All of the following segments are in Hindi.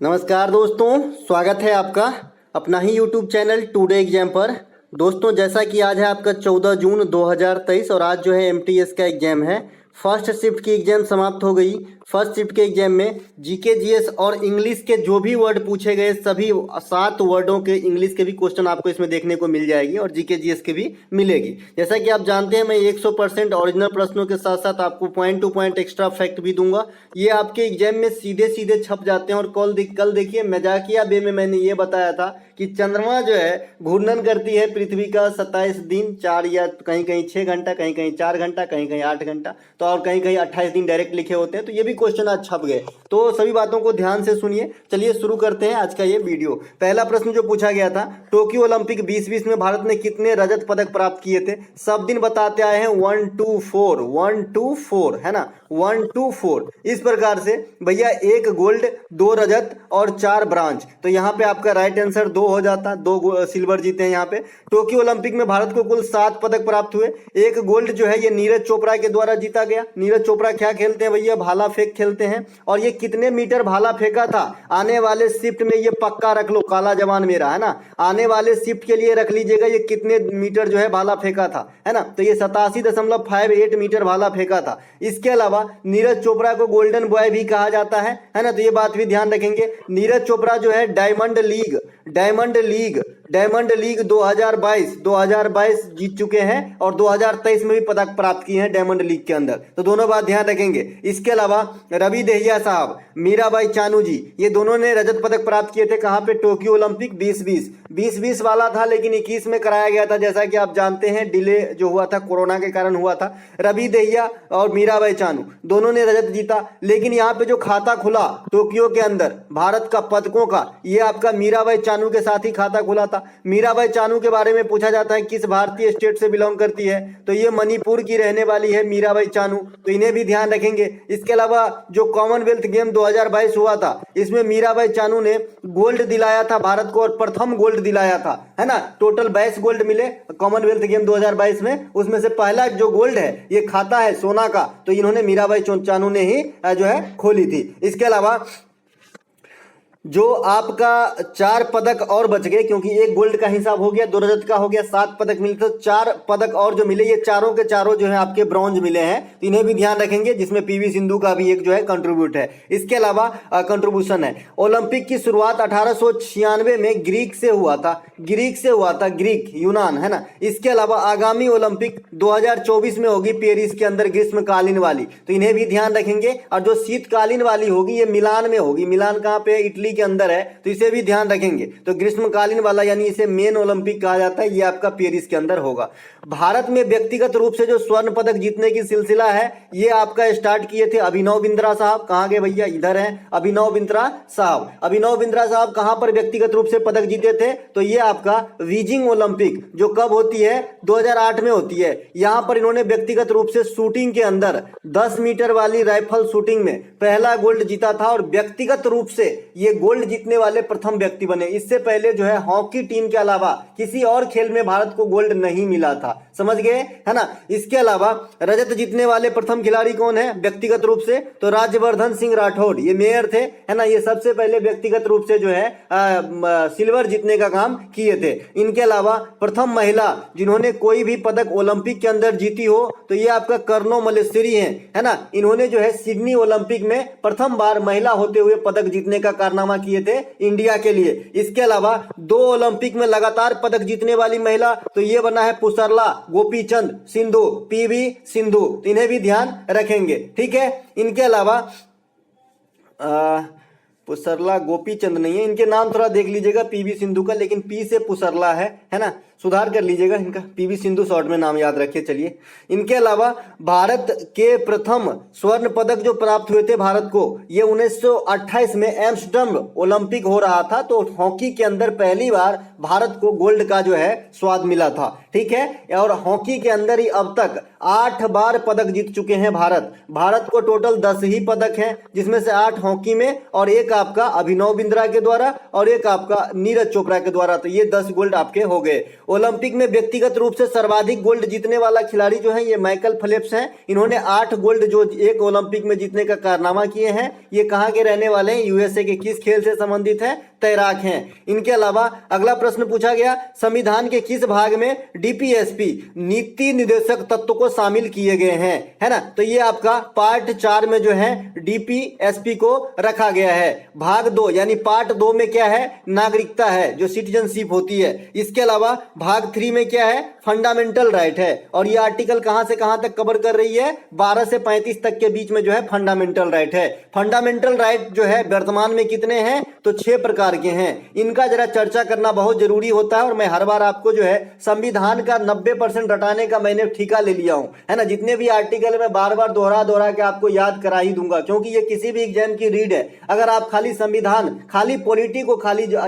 नमस्कार दोस्तों, स्वागत है आपका अपना ही यूट्यूब चैनल टुडे एग्जाम पर। दोस्तों, जैसा कि आज है आपका 14 जून 2023 और आज जो है एमटीएस का एग्जाम है। फर्स्ट शिफ्ट की एग्जाम समाप्त हो गई। फर्स्ट शिफ्ट के एग्जाम में जीके जीएस और इंग्लिश के जो भी वर्ड पूछे गए सभी 7 वर्डों के इंग्लिश के भी क्वेश्चन आपको इसमें देखने को मिल जाएगी और जीके जीएस के भी मिलेगी। जैसा कि आप जानते हैं, मैं 100% ओरिजिनल प्रश्नों के साथ साथ आपको point two point extra fact भी दूंगा। ये आपके एग्जाम में सीधे सीधे छप जाते हैं। और कल देखिए, मजाकिया वे में मैंने ये बताया था कि चंद्रमा जो है घूर्णन करती है पृथ्वी का 27 दिन 4 या कहीं कहीं 6 घंटा, कहीं कहीं 4 घंटा, कहीं कहीं 8 घंटा, तो और कहीं कहीं 28 दिन डायरेक्ट लिखे होते हैं। तो ये भी क्वेश्चन आज छप गए, तो सभी बातों को ध्यान से सुनिए। चलिए शुरू करते हैं आज का ये वीडियो। पहला प्रश्न जो पूछा गया था, टोक्यो ओलंपिक 2020 में भारत ने कितने रजत पदक प्राप्त किए थे? सब दिन बताते आए हैं 1 2 4 1 2 4, है ना, 1 2 4। इस प्रकार से भैया 1 गोल्ड 2 रजत और 4 ब्रांज, तो यहाँ पे आपका राइट आंसर 2 हो जाता। 2 सिल्वर जीते हैं यहाँ पे। टोक्यो ओलंपिक में भारत को कुल 7 पदक प्राप्त हुए। 1 गोल्ड जो है ये नीरज चोपड़ा के द्वारा जीता गया। नीरज चोपड़ा क्या खेलते हैं भैया? भाला फेंक खेलते हैं। और ये कितने मीटर भाला फेंका था? आने वाले शिफ्ट में ये पक्का रख लो, काला जवान मेरा, है ना, आने वाले शिफ्ट के लिए रख लीजिएगा ये कितने मीटर जो है भाला फेंका था, है ना। तो ये 87.58 मीटर भाला फेंका था। इसके अलावा नीरज चोपड़ा को गोल्डन बॉय भी कहा जाता है ना, तो ये बात भी ध्यान रखेंगे। नीरज चोपड़ा जो है डायमंड लीग 2022 जीत चुके हैं और 2023 में भी पदक प्राप्त किए हैं डायमंड लीग के अंदर, तो दोनों बात ध्यान रखेंगे। इसके अलावा रवि दहिया साहब, मीराबाई चानू जी, ये दोनों ने रजत पदक प्राप्त किए थे। कहां पे? टोक्यो ओलंपिक 2020 वाला था लेकिन 21 में कराया गया था। जैसा कि आप जानते हैं डिले जो हुआ था कोरोना के कारण हुआ था। रवि दहिया और मीराबाई चानू दोनों ने रजत जीता, लेकिन यहाँ पे जो खाता खुला टोक्यो के अंदर भारत का पदकों का, ये आपका मीराबाई चानू के साथ ही खाता खुला था। मीराबाई चानू के बारे में पूछा जाता है किस भारतीय स्टेट से बिलोंग करती है, तो ये मणिपुर की रहने वाली है मीराबाई चानू, तो इन्हें भी ध्यान रखेंगे। इसके अलावा जो कॉमनवेल्थ गेम 2022 हुआ था, इसमें मीराबाई चानू ने गोल्ड दिलाया था भारत को और प्रथम गोल्ड दिलाया था, है ना। टोटल 22 गोल्ड मिले कॉमनवेल्थ गेम 2022 में, उसमें से पहला जो गोल्ड है ये खाता है सोना का, तो इन्होंने मीराबाई चानू ने ही जो है खोली थी। इसके अलावा जो आपका 4 पदक और बच गए, क्योंकि 1 गोल्ड का हिसाब हो गया, 2 रजत का हो गया, 7 पदक मिले, तो 4 पदक और जो मिले ये चारों के चारों जो है आपके ब्रॉन्ज मिले हैं, तो इन्हें भी ध्यान रखेंगे, जिसमें पीवी सिंधु का भी एक जो है कंट्रीब्यूट है। इसके अलावा कंट्रीब्यूशन है। ओलंपिक की शुरुआत 1896 में ग्रीक से हुआ था, ग्रीक यूनान, है ना। इसके अलावा आगामी ओलंपिक 2024 में होगी पेरिस के अंदर, ग्रीष्मकालीन वाली, तो इन्हें भी ध्यान रखेंगे। और जो शीतकालीन वाली होगी ये मिलान में होगी। मिलान कहाँ पे? इटली के अंदर है, तो इसे भी ध्यान रखेंगे। तो ग्रीष्मकालीन वाला यानी इसे मेन ओलंपिक कहा जाता है, ये आपका पेरिस के अंदर होगा। भारत में व्यक्तिगत रूप से जो स्वर्ण पदक जीतने की सिलसिला है ये आपका स्टार्ट किए थे अभिनव बिंद्रा साहब। कहां गए भैया? इधर हैं अभिनव बिंद्रा साहब कहां पर व्यक्तिगत रूप से पदक जीते थे? तो ये आपका बीजिंग ओलंपिक जो कब होती है? 2008 में होती है। यहां पर इन्होंने व्यक्तिगत रूप से शूटिंग के अंदर 10 मीटर वाली राइफल शूटिंग में पहला गोल्ड जीता था और व्यक्तिगत रूप से ये गोल्ड जीतने वाले प्रथम व्यक्ति बने। इससे पहले जो है हॉकी टीम के अलावा किसी और खेल में भारत को गोल्ड नहीं मिला था, समझ गए, है ना। इसके अलावा रजत जीतने वाले प्रथम खिलाड़ी कौन है व्यक्तिगत रूप से? तो राज्यवर्धन सिंह राठौड़, ये मेयर थे, है ना, ये सबसे पहले व्यक्तिगत रूप से जो है सिल्वर जीतने का काम किए थे। इनके अलावा प्रथम महिला जिन्होंने कोई भी पदक ओलंपिक के अंदर जीती हो तो ये आपका कर्नो मल्लेश्वरी है ना। इन्होंने जो है सिडनी ओलंपिक में प्रथम बार महिला होते हुए पदक जीतने का कारनामा किए थे इंडिया के लिए। इसके अलावा 2 ओलंपिक में लगातार पदक जीतने वाली महिला, तो ये बना है पुसरला गोपीचंद सिंधु, पीवी सिंधु, तो इन्हें भी ध्यान रखेंगे, ठीक है। इनके अलावा पुसरला गोपीचंद नहीं है, इनके नाम थोड़ा देख लीजिएगा पीवी सिंधु का, लेकिन पी से पुसरला है ना, सुधार कर लीजिएगा इनका, पीवी सिंधु शॉर्ट में नाम याद रखिए। चलिए, इनके अलावा भारत के प्रथम स्वर्ण पदक जो प्राप्त हुए थे भारत को, ये 1928 में एम्स्टर्डम ओलंपिक हो रहा था, तो हॉकी के अंदर पहली बार भारत को गोल्ड का जो है स्वाद मिला था, ठीक है। और हॉकी के अंदर ही अब तक 8 बार पदक जीत चुके हैं भारत को टोटल 10 ही पदक हैं, जिसमें से 8 हॉकी में और एक आपका अभिनव बिंद्रा के द्वारा और एक आपका नीरज चोपड़ा के द्वारा। तो ये 10 गोल्ड आपके हो गए। ओलंपिक में व्यक्तिगत रूप से सर्वाधिक गोल्ड जीतने वाला खिलाड़ी जो है ये माइकल फेल्प्स हैं। इन्होंने 8 गोल्ड जो एक ओलंपिक में जीतने का कारनामा किए हैं। ये कहाँ के रहने वाले हैं? यूएसए के। किस खेल से संबंधित है? तैराक हैं। इनके अलावा अगला प्रश्न पूछा गया, संविधान के किस भाग में डीपीएसपी नीति निर्देशक तत्व को शामिल किए गए हैं, है ना? तो ये आपका पार्ट 4 में जो है डीपीएसपी को रखा गया है। भाग 2 यानी पार्ट 2 में क्या है? नागरिकता है, जो सिटीजनशिप होती है। इसके अलावा भाग 3 में क्या है? फंडामेंटल राइट है। और ये आर्टिकल कहां से कहां तक कवर कर रही है? 12 से 35 तक के बीच में जो है फंडामेंटल राइट है। फंडामेंटल राइट जो है वर्तमान में कितने हैं? तो 6 प्रकार के हैं। इनका जरा चर्चा करना बहुत जरूरी होता है और मैं हर बार आपको जो है संविधान का 90% रटाने का मैंने ठेका ले लिया हूं, है ना? जितने भी आर्टिकल मैं बार बार दोहरा के आपको याद करा ही दूंगा, क्योंकि ये किसी भी एग्जाम की रीड है। अगर आप खाली संविधान, खाली पॉलिटी को खाली जो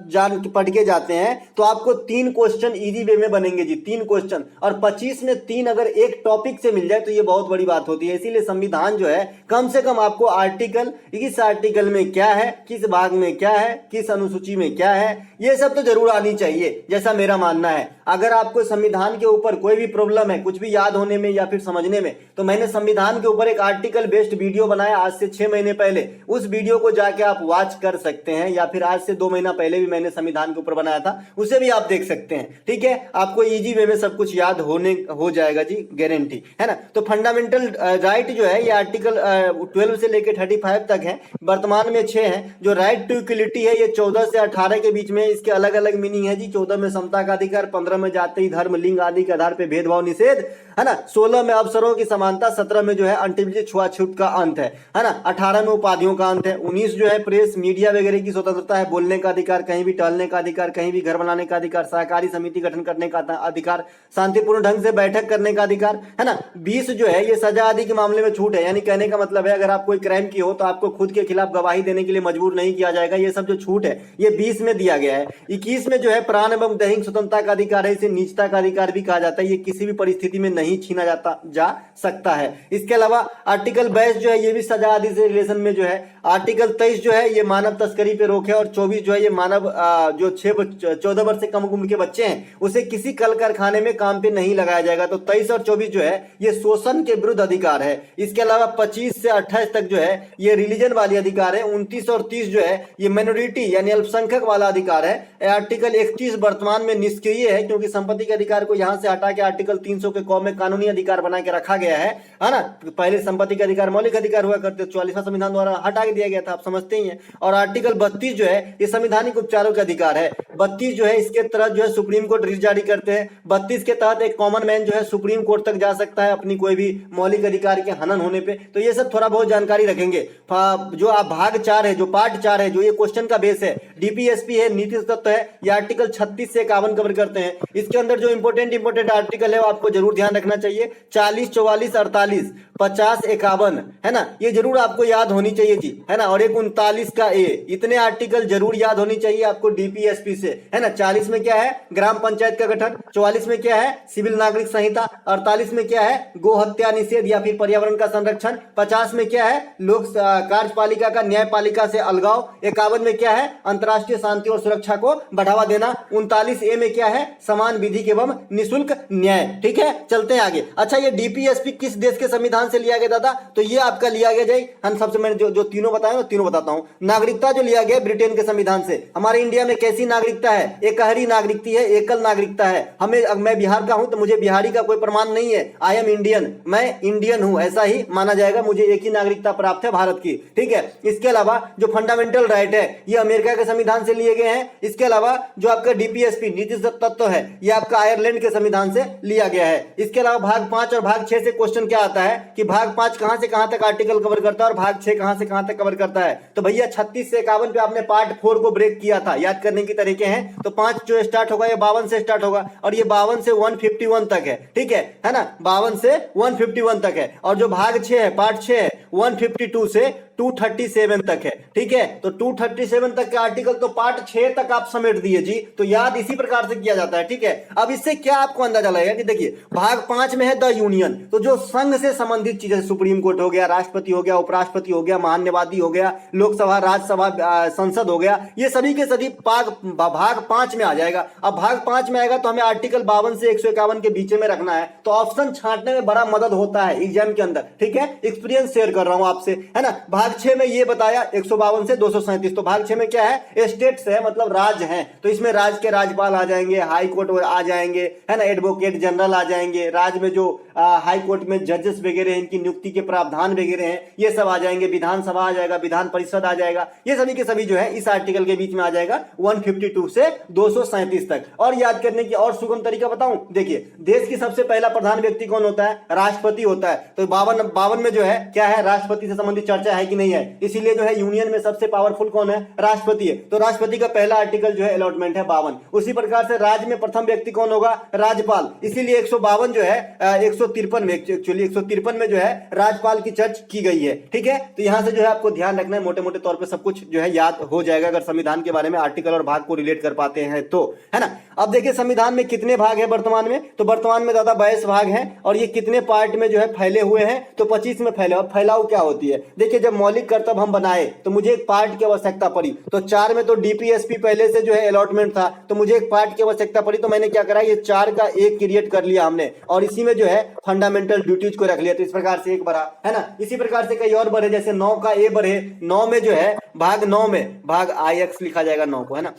जान पढ़ के जाते हैं तो आपको 3 क्वेश्चन इजी वे में बनेंगे जी, 3 क्वेश्चन। और 25 में 3 अगर एक टॉपिक से मिल जाए तो ये बहुत बड़ी बात होती है। इसीलिए संविधान जो है कम से कम आपको आर्टिकल, इस आर्टिकल में क्या है, किस भाग में क्या है, किस अनुसूची में क्या है, ये सब तो जरूर आनी चाहिए, जैसा मेरा मानना है। अगर आपको संविधान के ऊपर कोई भी प्रॉब्लम है, कुछ भी याद होने में या फिर समझने में, तो मैंने संविधान के ऊपर एक आर्टिकल बेस्ड वीडियो बनाया आज से 6 महीने पहले। उस वीडियो को जाके आप वॉच कर सकते हैं, या फिर आज से 2 महीना पहले भी मैंने संविधान के ऊपर बनाया था, उसे भी आप देख सकते हैं। ठीक है, आपको इजी वे में सब कुछ याद हो जाएगा जी, गारंटी है ना। तो फंडामेंटल राइट जो है ये आर्टिकल 12 से लेकर 35 तक है। वर्तमान में 6 है। जो राइट टू इक्वलिटी है ये 14 से 18 के बीच में, इसके अलग अलग मीनिंग है जी। 14 में समता का अधिकार, 15 में जाति धर्म लिंग आदि के आधार पर भेदभाव निषेध, है ना। 16 में अवसरों की समानता, 17 में जो है अनटिमली छुआछूत का अंत है ना। 18 में उपाधियों का अंत है। 19 जो है प्रेस मीडिया वगैरह की स्वतंत्रता है, बोलने का अधिकार, कहीं भी टहलने का अधिकार, कहीं भी घर बनाने का अधिकार, सहकारी समिति गठन करने का अधिकार, शांतिपूर्ण ढंग से बैठक करने का अधिकार, है ना। 20 जो है ये सजा आदि के मामले में छूट है, यानी कहने का मतलब है अगर आप कोई क्राइम की हो तो आपको खुद के खिलाफ गवाही देने के लिए मजबूर नहीं किया जाएगा। ये सब जो छूट है ये 20 में दिया गया है। 21 में जो है प्राण एवं दैहिक स्वतंत्रता का अधिकार है, इसे निजता का अधिकार भी कहा जाता है। ये किसी भी परिस्थिति में नहीं छीना जा सकता है। इसके अलावा आर्टिकल 22 जो है ये भी सजा आदि से रिलेशन में जो है। आर्टिकल 23 जो है ये मानव तस्करी पे रोक है। और 24 जो है ये मानव जो 14 वर्ष से कम उम्र के बच्चे हैं उसे किसी कल कारखाने में काम पे नहीं लगाया जाएगा। तो 23 और 24 जो है ये शोषण के विरुद्ध अधिकार है। इसके अलावा 25 से 28 तक जो है ये रिलीजन वाली अधिकार है। 29 और 30 जो है ये माइनॉरिटी यानी अल्पसंख्यक वाला अधिकार है। आर्टिकल 31 वर्तमान में निष्क्रिय है, क्योंकि संपत्ति के अधिकार को यहां से हटा के आर्टिकल 300 के कॉम में कानूनी अधिकार बना के रखा गया है ना। पहले संपत्ति के अधिकार मौलिक अधिकार हुआ करते, 44वां संविधान द्वारा हटा के दिया गया था, आप समझते ही हैं। और आर्टिकल 32 जो है ये संवैधानिक उपचारों के अधिकार है। 32 जो है इसके तहत जो है सुप्रीम कोर्ट रिट जारी करते हैं। 32 के तहत एक कॉमन मैन जो है सुप्रीम कोर्ट तक जा सकता है अपनी कोई भी मौलिक अधिकार के हनन होने पे। तो ये सब थोड़ा बहुत जानकारी रखेंगे। जो आप भाग 4 है, जो पार्ट 4 है, जो ये क्वेश्चन का बेस है, डीपीएसपी है, नीति तत्व है, ये आर्टिकल 36 से 51 कवर करते हैं। इसके अंदर जो इंपोर्टेंट आर्टिकल है वो आपको जरूर ध्यान रखना चाहिए। 40, 44, 48, 50, 51, है ना, ये जरूर आपको याद होनी चाहिए जी, है ना। और एक 39 का ए, इतने आर्टिकल जरूर याद होनी चाहिए आपको डीपीएसपी से, है ना। 40 में क्या है? ग्राम पंचायत का गठन। 44 में क्या है? सिविल नागरिक संहिता। 48 में क्या है? गो हत्या निषेध या फिर पर्यावरण का संरक्षण। 50 में क्या है? लोक कार्यपालिका का न्यायपालिका से अलगाव। 51 में क्या है? अंतर्राष्ट्रीय शांति और सुरक्षा को बढ़ावा देना। 39 ए में क्या है? समान विधि एवं निःशुल्क न्याय। ठीक है, चलते हैं आगे। अच्छा, ये डीपीएसपी किस देश के संविधान से लिया गया दादा? तो ये आपका लिया गया जाए, हम सबसे मैंने जो तीनों बताए ना, तीनों बताता हूं। नागरिकता जो लिया गया ब्रिटेन के संविधान से। हमारे इंडिया में कैसी नागरिकता है? एकहरी नागरिकता है, एकल नागरिकता है। मैं बिहार का हूं तो मुझे बिहारी का कोई प्रमाण नहीं है। आई एम इंडियन, मैं इंडियन हूं, ऐसा ही माना जाएगा। मुझे एक ही नागरिकता प्राप्त है, भारत की। ठीक है, इसके अलावा जो फंडामेंटल राइट है ये अमेरिका के संविधान से लिए गए हैं। इसके अलावा जो आपका डीपीएसपी नीति तत्व है ये आपका आयरलैंड के संविधान से लिया गया है। इसके अलावा भाग 5 और भाग 6 से क्वेश्चन क्या आता है कि भाग 5 कहां से कहां तक आर्टिकल कवर करता है और भाग 6 कहां से कहां तक कवर करता है। तो भैया 36 से 51 पे आपने पार्ट 4 को ब्रेक किया था, याद करने के तरीके हैं। तो 5 जो स्टार्ट होगा ये 52 से स्टार्ट होगा और ये 52 से 151 तक है। ठीक है ना, 52 से 151 तक है। और जो भाग 6 है, पार्ट 6 है, 152 से 237 तक है, ठीक है। तो 237 तक का आर्टिकल तो पार्ट 6 तक आप समेट दिए जी, तो याद इसी प्रकार से किया जाता है, ठीक है। अब इससे क्या आपको अंदाजा लगेगा कि देखिए भाग 5 में है द यूनियन, तो जो संघ से संबंधित चीजें, सुप्रीम कोर्ट हो गया, राष्ट्रपति हो गया, उपराष्ट्रपति हो गया, महान्यवादी हो गया, लोकसभा, राज्यसभा, संसद हो गया, ये सभी के सभी भाग 5 में आ जाएगा। अब भाग 5 में आएगा तो हमें आर्टिकल 52 से 151 के बीच में रखना है, तो ऑप्शन छांटने में बड़ा मदद होता है एग्जाम के अंदर, ठीक है। एक्सपीरियंस शेयर कर रहा हूं आपसे, है ना। भाग 6 में ये बताया 152 से 237, तो भाग 6 में क्या है, स्टेट्स है, मतलब राज्य है, तो इसमें राज्य के राज्यपाल आ जाएंगे, हाई कोर्ट आ जाएंगे, है ना, एडवोकेट जनरल आ जाएंगे, राज्य में जो हाई कोर्ट में जजेस वगैरह हैं, इनकी नियुक्ति के प्रावधान वगैरह हैं, ये सब आ जाएंगे, विधानसभा आ जाएगा, विधान परिषद आ जाएगा, ये सभी के सभी जो है इस आर्टिकल के बीच में आ जाएगा 152 से 237 तक। और याद करने की और सुगम तरीका बताऊं, देखिए देश की सबसे पहला प्रधान व्यक्ति कौन होता है, राष्ट्रपति होता है। तो 52 में जो है क्या है, राष्ट्रपति से संबंधित चर्चा है कि नहीं है, इसीलिए जो है यूनियन में सबसे पावरफुल कौन है, राष्ट्रपति है। तो राष्ट्रपति का पहला आर्टिकल जो है अलॉटमेंट है 52। उसी प्रकार से राज्य में प्रथम व्यक्ति कौन होगा, राज्यपाल, इसीलिए 152 जो है 153 में, एक्चुअली 153 में जो है राज्यपाल की चर्चा की गई है, ठीक है। तो यहां से जो है आपको ध्यान रखना है, मोटे मोटे तौर पे सब कुछ जो है याद हो जाएगा अगर संविधान के बारे में आर्टिकल और भाग को रिलेट कर पाते हैं तो, है ना। अब देखिए संविधान में कितने भाग है वर्तमान में, तो वर्तमान में दादा 22 भाग हैं, और ये कितने पार्ट में जो है फैले हुए हैं, तो 25 में फैले। और फैलाव क्या होती है, देखिए जब मौलिक कर्तव्य हम बनाए तो मुझे एक पार्ट की आवश्यकता पड़ी, तो 4 में तो डीपीएसपी पहले से जो है अलॉटमेंट था, तो मुझे एक पार्ट की आवश्यकता पड़ी, तो मैंने क्या करा, ये 4 का एक क्रिएट कर लिया हमने, और इसी में जो है फंडामेंटल ड्यूटीज को रख लिया, तो इस प्रकार से एक बढ़ा, है ना। इसी प्रकार से कई और बढ़े, जैसे 9 का ए बढ़े, 9 में जो है भाग 9 में भाग IX लिखा जाएगा 9 को, है ना।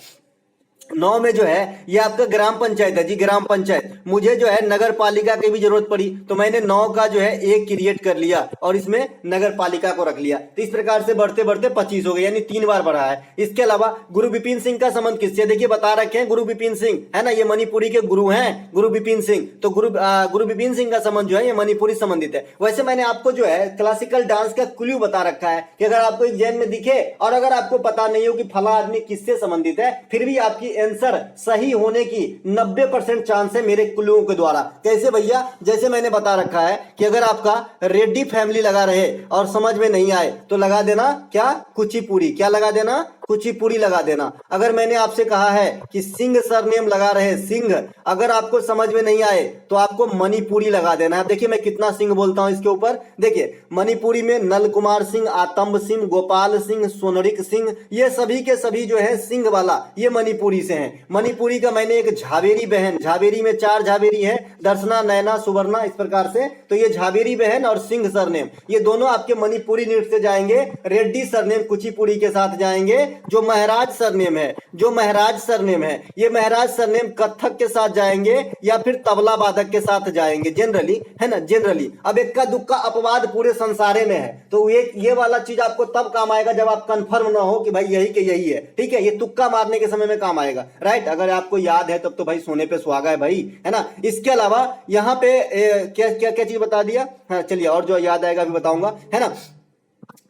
9 में जो है ये आपका ग्राम पंचायत है जी, ग्राम पंचायत। मुझे जो है नगर पालिका की भी जरूरत पड़ी, तो मैंने 9 का जो है एक क्रिएट कर लिया और इसमें नगर पालिका को रख लिया, तो इस प्रकार से बढ़ते बढ़ते 25 हो गए, यानी 3 बार बढ़ा है। इसके अलावा गुरु विपिन सिंह का संबंध किससे, देखिए बता रखे हैं, गुरु विपिन सिंह, है ना, ये मणिपुरी के गुरु हैं, गुरु विपिन सिंह। तो गुरु विपिन सिंह का संबंध जो है ये मणिपुरी संबंधित है। वैसे मैंने आपको जो है क्लासिकल डांस का क्लू बता रखा है कि अगर आपको एग्जाम में दिखे और अगर आपको पता नहीं हो कि फला आदमी किससे संबंधित है, फिर भी आपकी आंसर सही होने की 90% चांस है मेरे क्लू के द्वारा। कैसे भैया, जैसे मैंने बता रखा है कि अगर आपका रेड्डी फैमिली लगा रहे और समझ में नहीं आए तो लगा देना क्या, कुचिपुड़ी, क्या लगा देना, कुचिपुड़ी लगा देना। अगर मैंने आपसे कहा है कि सिंह सरनेम लगा रहे, सिंह, अगर आपको समझ में नहीं आए तो आपको मणिपुरी लगा देना है। देखिए मैं कितना सिंह बोलता हूं इसके ऊपर, देखिए मणिपुरी में नल कुमार सिंह, आतंब सिंह, गोपाल सिंह, सोनरिक सिंह, ये सभी के सभी जो है सिंह वाला ये मणिपुरी से हैं। मणिपुरी का मैंने एक झावेरी बहन, झावेरी में 4 झावेरी है, दर्शना, नैना, सुवर्णा, इस प्रकार से, तो ये झावेरी बहन और सिंह सरनेम ये दोनों आपके मणिपुरी नृत्य से जाएंगे। रेड्डी सरनेम कुचिपुड़ी के साथ जाएंगे। जो महराज सरनेम है, जो महराज सरनेम है, ये महराज सरनेम कथक के साथ जाएंगे या फिर तबला वादक के साथ जाएंगे जनरली, है ना, जनरली। अब इक्का दुक्का अपवाद पूरे संसारे में है, तो ये वाला चीज आपको तब काम आएगा जब आप कंफर्म ना हो कि भाई यही के यही है, ठीक है। ये तुक्का मारने के समय में काम आएगा, राइट। अगर आपको याद है तब तो भाई सोने पे सुहागा है भाई, है ना। इसके अलावा यहाँ पे क्या क्या क्या चीज बता दिया, हाँ चलिए और जो याद आएगा अभी बताऊंगा, है ना।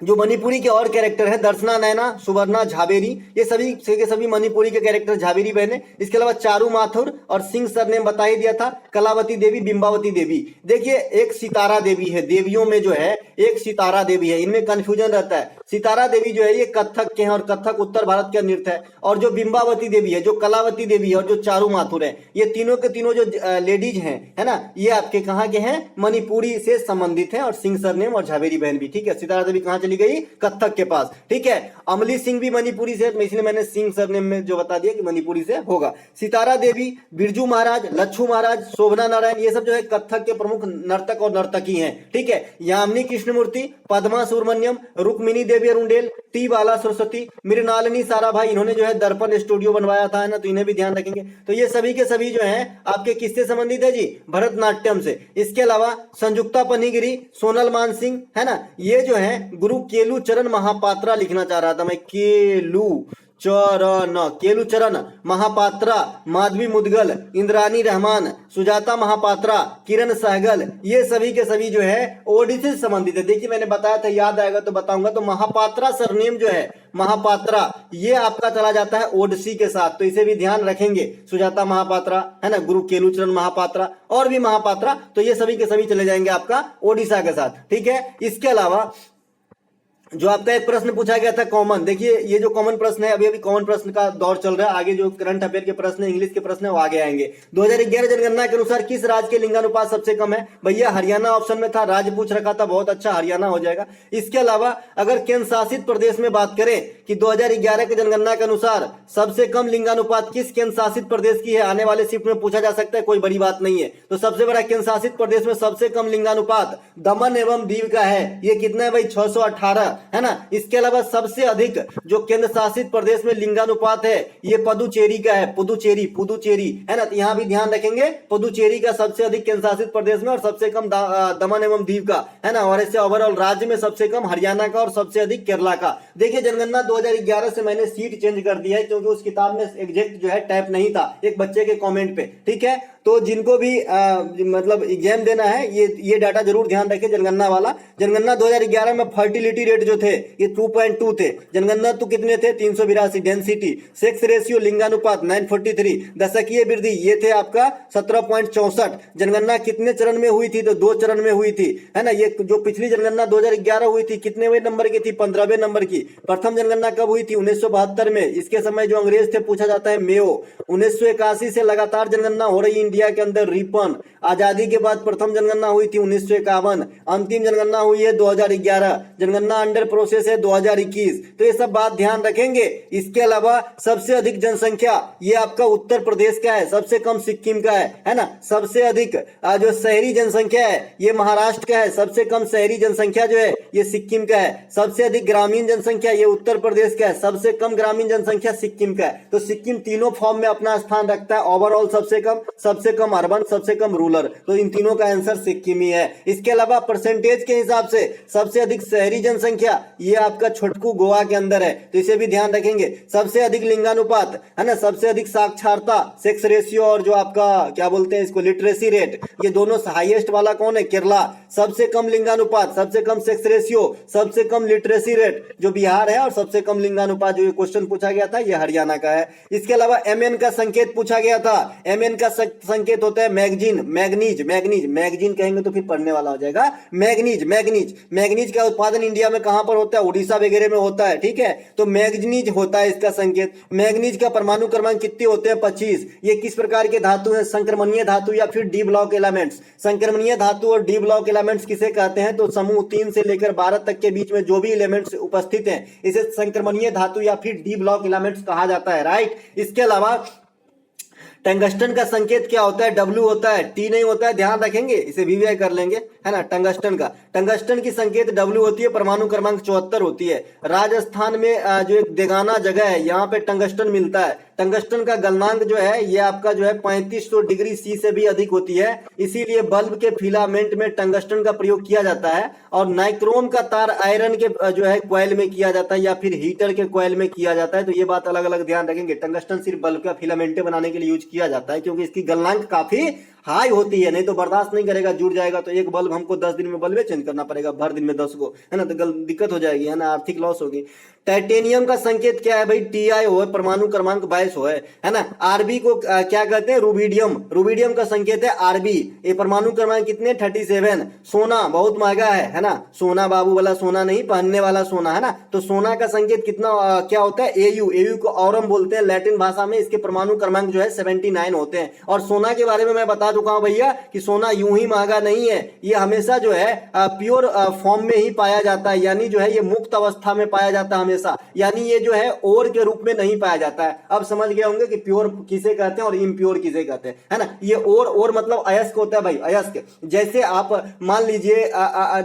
जो मणिपुरी के और कैरेक्टर है, दर्शना, नैना, सुवर्णा, झावेरी, ये सभी के सभी मणिपुरी के कैरेक्टर झावेरी बहने। इसके अलावा चारू माथुर और सिंह सरनेम बता ही दिया था, कलावती देवी, बिंबावती देवी। देखिए एक सितारा देवी है, देवियों में जो है एक सितारा देवी है, इनमें कंफ्यूजन रहता है। सितारा देवी जो है ये कथक के हैं और कथक उत्तर भारत का नृत्य है, और जो बिंबावती देवी है, जो कलावती देवी है और जो चारू माथुर है, ये तीनों के तीनों जो लेडीज हैं, है ना, ये आपके कहाँ के हैं, मणिपुरी से संबंधित हैं, और सिंह सरनेम और झावेरी बहन भी, ठीक है। सितारा देवी कहाँ चली गई, कथक के पास, ठीक है। अमली सिंह भी मणिपुरी से, इसलिए मैंने सिंह सरनेम में जो बता दिया कि मणिपुरी से होगा। सितारा देवी, बिरजू महाराज, लच्छू महाराज, शोभना नारायण, ये सब जो है कथक के प्रमुख नर्तक और नर्तकी हैं, ठीक है। यामिनी कृष्णमूर्ति, पद्मा सुब्रमण्यम, रुक्मिणी देवी अरुंडेल, टी बाला सरस्वती, मृणालिनी साराभाई, इन्होंने जो है दर्पण स्टूडियो बनवाया था, है ना, तो इन्हें भी ध्यान रखेंगे। तो ये सभी के सभी जो है आपके किससे संबंधित है जी, भरतनाट्यम से। इसके अलावा संयुक्ता पन्नीगिरी, सोनल मानसिंह, है ना, ये जो है गुरु केलू चरण महापात्रा लिखना चाह रहा था मैं, केलू चरण महापात्रा, माधवी मुदगल, इंद्रानी रहमान, सुजाता महापात्रा, किरण सहगल, ये सभी के सभी जो है ओडिसी से संबंधित है। देखिए मैंने बताया था, याद आएगा तो बताऊंगा। तो महापात्रा सरनेम जो है, महापात्रा, ये आपका चला जाता है ओडिसी के साथ, तो इसे भी ध्यान रखेंगे। सुजाता महापात्रा, है ना, गुरु केलूचरण महापात्रा और भी महापात्रा, तो ये सभी के सभी चले जाएंगे आपका ओडिशा के साथ, ठीक है। इसके अलावा जो आपका एक प्रश्न पूछा गया था कॉमन, देखिए ये जो कॉमन प्रश्न है, अभी अभी कॉमन प्रश्न का दौर चल रहा है, आगे जो करंट अफेयर के प्रश्न है, इंग्लिश के प्रश्न है, वो आगे आएंगे। 2011 जनगणना के अनुसार किस राज्य के लिंगानुपात सबसे कम है? भैया हरियाणा ऑप्शन में था, राज्य पूछ रखा था, बहुत अच्छा, हरियाणा हो जाएगा। इसके अलावा अगर केंद्र शासित प्रदेश में बात करें कि 2011 की जनगणना के अनुसार सबसे कम लिंगानुपात किस केंद्र शासित प्रदेश की है, आने वाले शिफ्ट में पूछा जा सकता है, कोई बड़ी बात नहीं है। तो सबसे बड़ा केंद्र शासित प्रदेश में सबसे कम लिंगानुपात दमन एवं दीव का है। ये कितना है भाई? 618 है ना। इसके अलावा सबसे अधिक जो केंद्र शासित प्रदेश में लिंगानुपात है, ये पुदुचेरी का है। पुदुचेरी, पुदुचेरी है ना, तो यहां भी ध्यान रखेंगे, पुदुचेरी का सबसे अधिक केंद्र शासित प्रदेश में, और सबसे कम दमन एवं दीव का है ना। और ऐसे ओवरऑल राज्य में सबसे कम हरियाणा का और सबसे अधिक केरला का। देखिए जनगणना 2011 से मैंने सीट चेंज कर दिया है, क्योंकि उस किताब में एग्जैक्ट जो है टैप नहीं था, एक बच्चे के कॉमेंट पे, ठीक है। तो जिनको भी मतलब एग्जाम देना है, ये डाटा जरूर ध्यान रखें जनगणना वाला। जनगणना 2011 में फर्टिलिटी रेट जो थे ये 2.2 थे। जनगणना तो कितने थे? 382। डेंसिटी, सेक्स रेशियो, लिंगानुपात 943। दशकीय वृद्धि ये थे आपका 17.64। जनगणना कितने चरण में हुई थी? तो 2 चरण में हुई थी, है ना। ये जो पिछली जनगणना 2011 हुई थी, कितने नंबर की थी? 15वें नंबर की। प्रथम जनगणना कब हुई थी? 1972 में। इसके समय जो अंग्रेज थे, पूछा जाता है मेयो। 1981 से लगातार जनगणना हो रही इंडिया के अंदर, रिपन। आजादी के बाद प्रथम जनगणना हुई थी 1951। अंतिम जनगणना हुई है 2011। जनगणना अंडर प्रोसेस है 2021। तो ये सब बात ध्यान रखेंगे। इसके अलावा सबसे अधिक जनसंख्या ये आपका उत्तर प्रदेश का है, सबसे कम सिक्किम का है ना। सबसे अधिक जो शहरी जनसंख्या है ये महाराष्ट्र का है, सबसे कम शहरी जनसंख्या जो है ये सिक्किम का है। सबसे अधिक ग्रामीण जनसंख्या ये उत्तर प्रदेश का है, सबसे कम ग्रामीण जनसंख्या सिक्किम का है। तो सिक्किम तीनों फॉर्म में अपना स्थान रखता है, ओवरऑल सबसे कम अर्बन, सबसे कम रूरल। तो इन तीनों का आंसर सिक्किम ही है। इसके अलावा परसेंटेज के हिसाब से सबसे अधिक शहरी जनसंख्या ये आपका छोटकू गोवा के अंदर है, तो इसे भी ध्यान रखेंगे। सबसे अधिक लिंगानुपात है ना, सबसे अधिक साक्षरता, सेक्स रेशियो, और जो आपका क्या बोलते हैं इसको, लिटरेसी रेट, ये दोनों हाईएस्ट वाला कौन है? केरला। सबसे कम लिंगानुपात, सबसे कम सेक्स रेशियो, सबसे कम लिटरेसी रेट जो बिहार है, और सबसे कम लिंगानुपात जो ये क्वेश्चन पूछा गया था ये हरियाणा का है। इसके अलावा एमएन का संकेत पूछा गया था। एमएन का संकेत होता है मैगजीन, मैग्नीज, मैग्नीज, मैगजीन कहेंगे तो फिर पढ़ने वाला हो जाएगा। मैग्नीज, मैग्नीज, मैग्नीज का उत्पादन इंडिया में कहां पर होता है? उड़ीसा वगैरह में होता है, ठीक है। तो मैग्नीज होता है इसका संकेत। मैग्नीज का परमाणु क्रमांक कितने होते हैं? 25। ये किस प्रकार के धातु है? संक्रमणीय धातु या फिर डी ब्लॉक एलिमेंट्स। संक्रमणीय धातु और डी ब्लॉक एलिमेंट्स किसे कहते हैं? तो समूह 3 से लेकर 12 तक के बीच में जो भी एलिमेंट्स उपस्थित हैं इसे संक्रमणीय धातु या फिर डी ब्लॉक एलिमेंट्स कहा जाता है, राइट। इसके अलावा टंगस्टन का संकेत क्या होता है? डब्ल्यू होता है, टी नहीं होता है, ध्यान रखेंगे, इसे वीवीआई कर लेंगे, है ना। टंगस्टन की संकेत डब्ल्यू होती है, परमाणु क्रमांक 74 होती है। राजस्थान में जो एक देगाना जगह है यहाँ पे टंगस्टन मिलता है। टंगस्टन का गलनांक जो है ये आपका जो है 3500 डिग्री सी से भी अधिक होती है, इसीलिए बल्ब के फिलामेंट में टंगस्टन का प्रयोग किया जाता है। और नाइक्रोम का तार आयरन के जो है क्वाइल में किया जाता है या फिर हीटर के क्वाइल में किया जाता है। तो ये बात अलग अलग ध्यान रखेंगे। टंगस्टन सिर्फ बल्ब का फिलामेंट बनाने के लिए यूज किया जाता है, क्योंकि इसकी गलनांक काफी हाई होती है, नहीं तो बर्दाश्त नहीं करेगा, जुड़ जाएगा। तो एक बल्ब हमको 10 दिन में बल्ब चेंज करना पड़ेगा, भर दिन में 10 को, है ना, तो दिक्कत हो जाएगी, है ना, आर्थिक लॉस होगी। टाइटेनियम का संकेत क्या है भाई? टीआई हो, परमाणु क्रमांक 22 हो, है ना। आरबी को क्या कहते हैं? रूबिडियम। रूबिडियम का संकेत है आरबी, ये परमाणु क्रमांक कितने? 37। सोना बहुत महंगा है ना। सोना बाबू वाला सोना नहीं, पहनने वाला सोना, है ना। तो सोना का संकेत कितना क्या होता है? एयू। एयू को औरम बोलते हैं लैटिन भाषा में, इसके परमाणु क्रमांक जो है 79 होते हैं। और सोना के बारे में मैं बता चुका हूं भैया कि सोना यूं ही महंगा नहीं है, ये हमेशा जो है प्योर फॉर्म में ही पाया जाता है, यानी जो है ये मुक्त अवस्था में पाया जाता है हमेशा, यानी ये जो है ओर के रूप में नहीं पाया जाता है। अब समझ गए होंगे कि प्योर किसे कहते हैं और इम्प्योर किसे कहते हैं, है ना। ये ओर मतलब अयस्क होता है भाई, अयस्क। जैसे आप मान लीजिए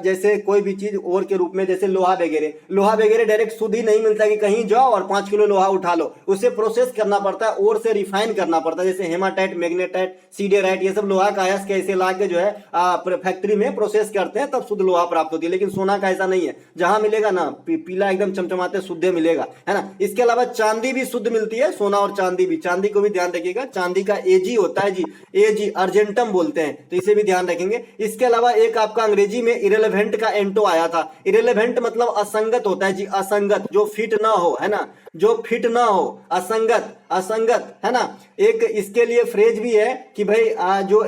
जैसे कोई भी चीज ओर के रूप में, जैसे लोहा वगैरह डायरेक्ट शुद्ध ही नहीं मिलता कि कहीं जाओ और 5 किलो लोहा उठा लो, उसे प्रोसेस करना पड़ता है, ओर से रिफाइन करना पड़ता है। जैसे हेमाटाइट, मैग्नेटाइट, सीडेराइट, ये सब लोहा का अयस्क ऐसे ला के जो है फैक्ट्री में प्रोसेस करते हैं, तब शुद्ध लोहा प्राप्त होती है। लेकिन सोना का ऐसा नहीं है, जहां मिलेगा ना पीला एकदम चमचमाते शुद्ध मिलेगा, है ना। इसके अलावा चांदी भी शुद्ध मिलती है, सोना और चांदी भी। चांदी को भी ध्यान रखिएगा, चांदी का एजी होता है जी, एजी अर्जेंटम बोलते हैं, तो इसे भी ध्यान रखेंगे। इसके अलावा एक आपका अंग्रेजी में इरेलेवेंट का एंटो आया था। इरेलेवेंट मतलब असंगत होता है जी, असंगत, जो फिट ना हो, है ना, जो फिट ना हो, असंगत, असंगत, है ना। एक इसके लिए फ्रेज भी है कि भाई जो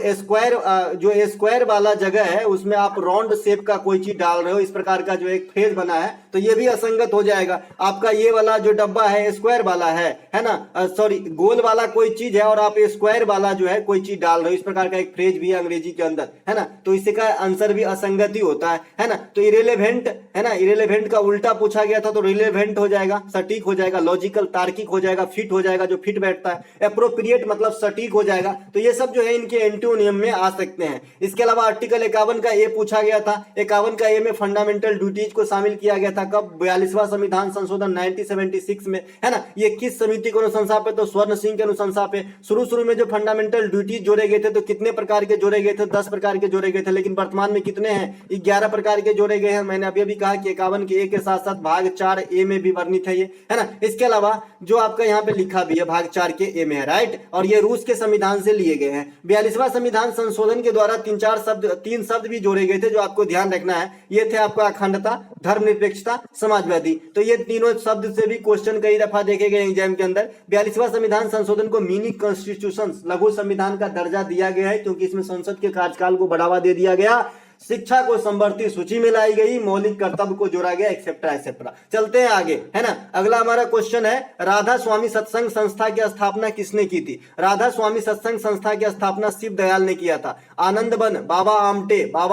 स्क्वायर वाला जगह है उसमें आप राउंड शेप का कोई चीज डाल रहे हो, इस प्रकार का जो एक फेज बना है, तो ये भी असंगत हो जाएगा। आपका ये वाला जो डब्बा है स्क्वायर वाला है ना, सॉरी गोल वाला कोई चीज है और आप स्क्वायर वाला जो है कोई चीज डाल रहे हो, इस प्रकार का एक फ्रेज भी है अंग्रेजी के अंदर, है ना, तो इसका आंसर भी असंगति होता है ना। तो इरेलेवेंट है ना, इरेलेवेंट का उल्टा पूछा गया था तो रिलेवेंट हो जाएगा, सटीक हो जाएगा, लॉजिकल तार्किक हो जाएगा, फिट हो जाएगा, जो फिट बैठता है, एप्रोप्रिएट मतलब सटीक हो जाएगा। तो ये सब जो है इनके एंटोनियम में आ सकते हैं। इसके अलावा आर्टिकल 51 का ए पूछा गया था, 51 का ए में फंडामेंटल ड्यूटीज को शामिल किया गया था, कब? 42वां संविधान संशोधन 1976 में, है ना। ये किस समिति के अनुशंसा पे? तो स्वर्ण सिंह के अनुशंसा पे। शुरू में जो फंडामेंटल ड्यूटीज जोड़े गए थे तो कितने प्रकार के जोड़े गए थे? 10 प्रकार के जोड़े गए थे, लेकिन वर्तमान में कितने हैं? 11 प्रकार के जोड़े गए हैं। मैंने अभी अभी कहा कि 51 के ए के साथ साथ भाग 4 ए में भी वर्णित है ये, है ना। इसके अलावा जो आपका यहाँ पे लिखा भी है भाग 4 के ए में है, राइट, और ये रूस के संविधान से लिए गए हैं। 42वां संविधान संशोधन के द्वारा 3 शब्द भी जोड़े गए थे जो आपको ध्यान रखना है। ये थे आपका अखंडता, धर्मनिरपेक्षता, समाजवादी। तो ये तीनों शब्द से भी क्वेश्चन कई दफा देखे गए एग्जाम के अंदर। 42वां संविधान संशोधन को मिनी कॉन्स्टिट्यूशन, लघु संविधान का दर्जा दिया गया है क्योंकि इसमें संसद के कार्यकाल को बढ़ावा दे दिया गया, शिक्षा को संवर्ती सूची में लाई गई, मौलिक कर्तव्य को जोड़ा गया, एक्सेट्रा एक्सेट्रा। चलते हैं आगे, है ना। अगला हमारा क्वेश्चन है, राधा स्वामी सत्संग संस्था की स्थापना किसने की थी? राधा स्वामी सत्संग संस्था की स्थापना शिव दयाल ने किया था। आनंदवन, बाबा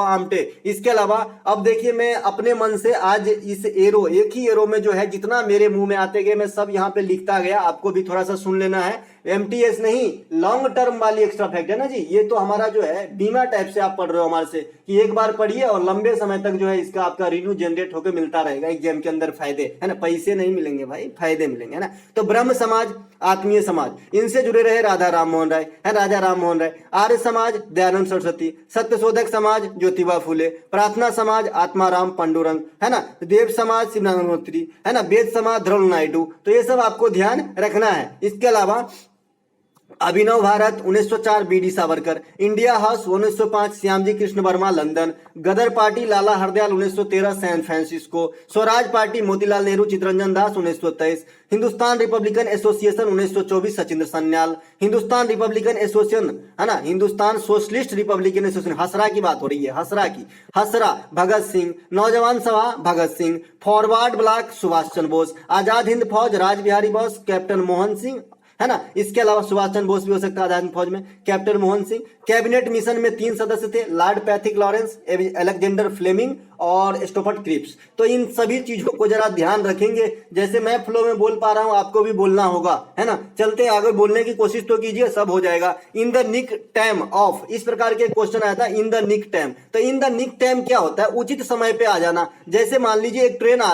आमटे। इसके अलावा अब देखिए, मैं अपने मन से आज इस एरो, एक ही एरो में जो है जितना मेरे मुंह में आते गए मैं सब यहाँ पे लिखता गया, आपको भी थोड़ा सा सुन लेना है। MTS नहीं, लॉन्ग टर्म वाली एक्स्ट्रा फैक्ट है ना जी, ये तो हमारा जो है बीमा टाइप से आप पढ़ रहे हो हमारे से, कि एक बार पढ़िए और लंबे समय तक जो है इसका आपका रिन्यू जनरेट होकर मिलता रहेगा एग्जाम के अंदर, फायदे, है ना, पैसे नहीं मिलेंगे भाई, फायदे मिलेंगे, है ना। तो ब्रह्म समाज, आत्मीय समाज, इनसे जुड़े रहे राजा राम मोहन राय, है राजा राम मोहन राय। आर्य समाज, दयानंद सरस्वती। सत्यशोधक समाज, ज्योतिबा फुले। प्रार्थना समाज, आत्माराम पंडुरंग, है ना। देव समाज, शिवनानोत्री, है ना। वेद समाज, ध्रुव नायडू। तो ये सब आपको ध्यान रखना है। इसके अलावा Abhinav Bharat 1904 BD Savarkar. India House 1905 Shyamji Krishna Varma London. Ghadar Party Lala Hardayal 1913 San Francisco. Swaraj Party Motilal Nehru Chittaranjan Das 1923। Hindustan Republican Association 1924 Sachindra Sanyal. Hindustan Republican Association, है ना, हिंदुस्तान सोशलिस्ट रिपब्लिकन एसोसिएशन, हसरा की बात हो रही है, हसरा भगत सिंह। नौजवान सभा भगत सिंह। Forward block Subhash Chandra Bose. आजाद हिंद फौज राज बिहारी बोस, कैप्टन मोहन सिंह, है ना। इसके अलावा सुभाष चंद्र बोस भी हो सकता है आजाद हिंद फौज में, captain Mohan Singh. Cabinet mission में 3 सदस्य थे, Lord Pethick Lawrence, Alexander Fleming और स्टोफर्ड क्रिप्स। तो इन सभी चीजों को जरा ध्यान रखेंगे, जैसे मैं फ्लो में बोल पा रहा हूं आपको भी बोलना होगा, है ना। चलते आगे, बोलने की कोशिश तो कीजिए, सब हो जाएगा। In the nick time of, इस प्रकार के क्वेश्चन आया था, इन द निक टाइम। तो इन द निक टाइम क्या होता है? उचित समय पे आ जाना। जैसे मान लीजिए एक ट्रेन आ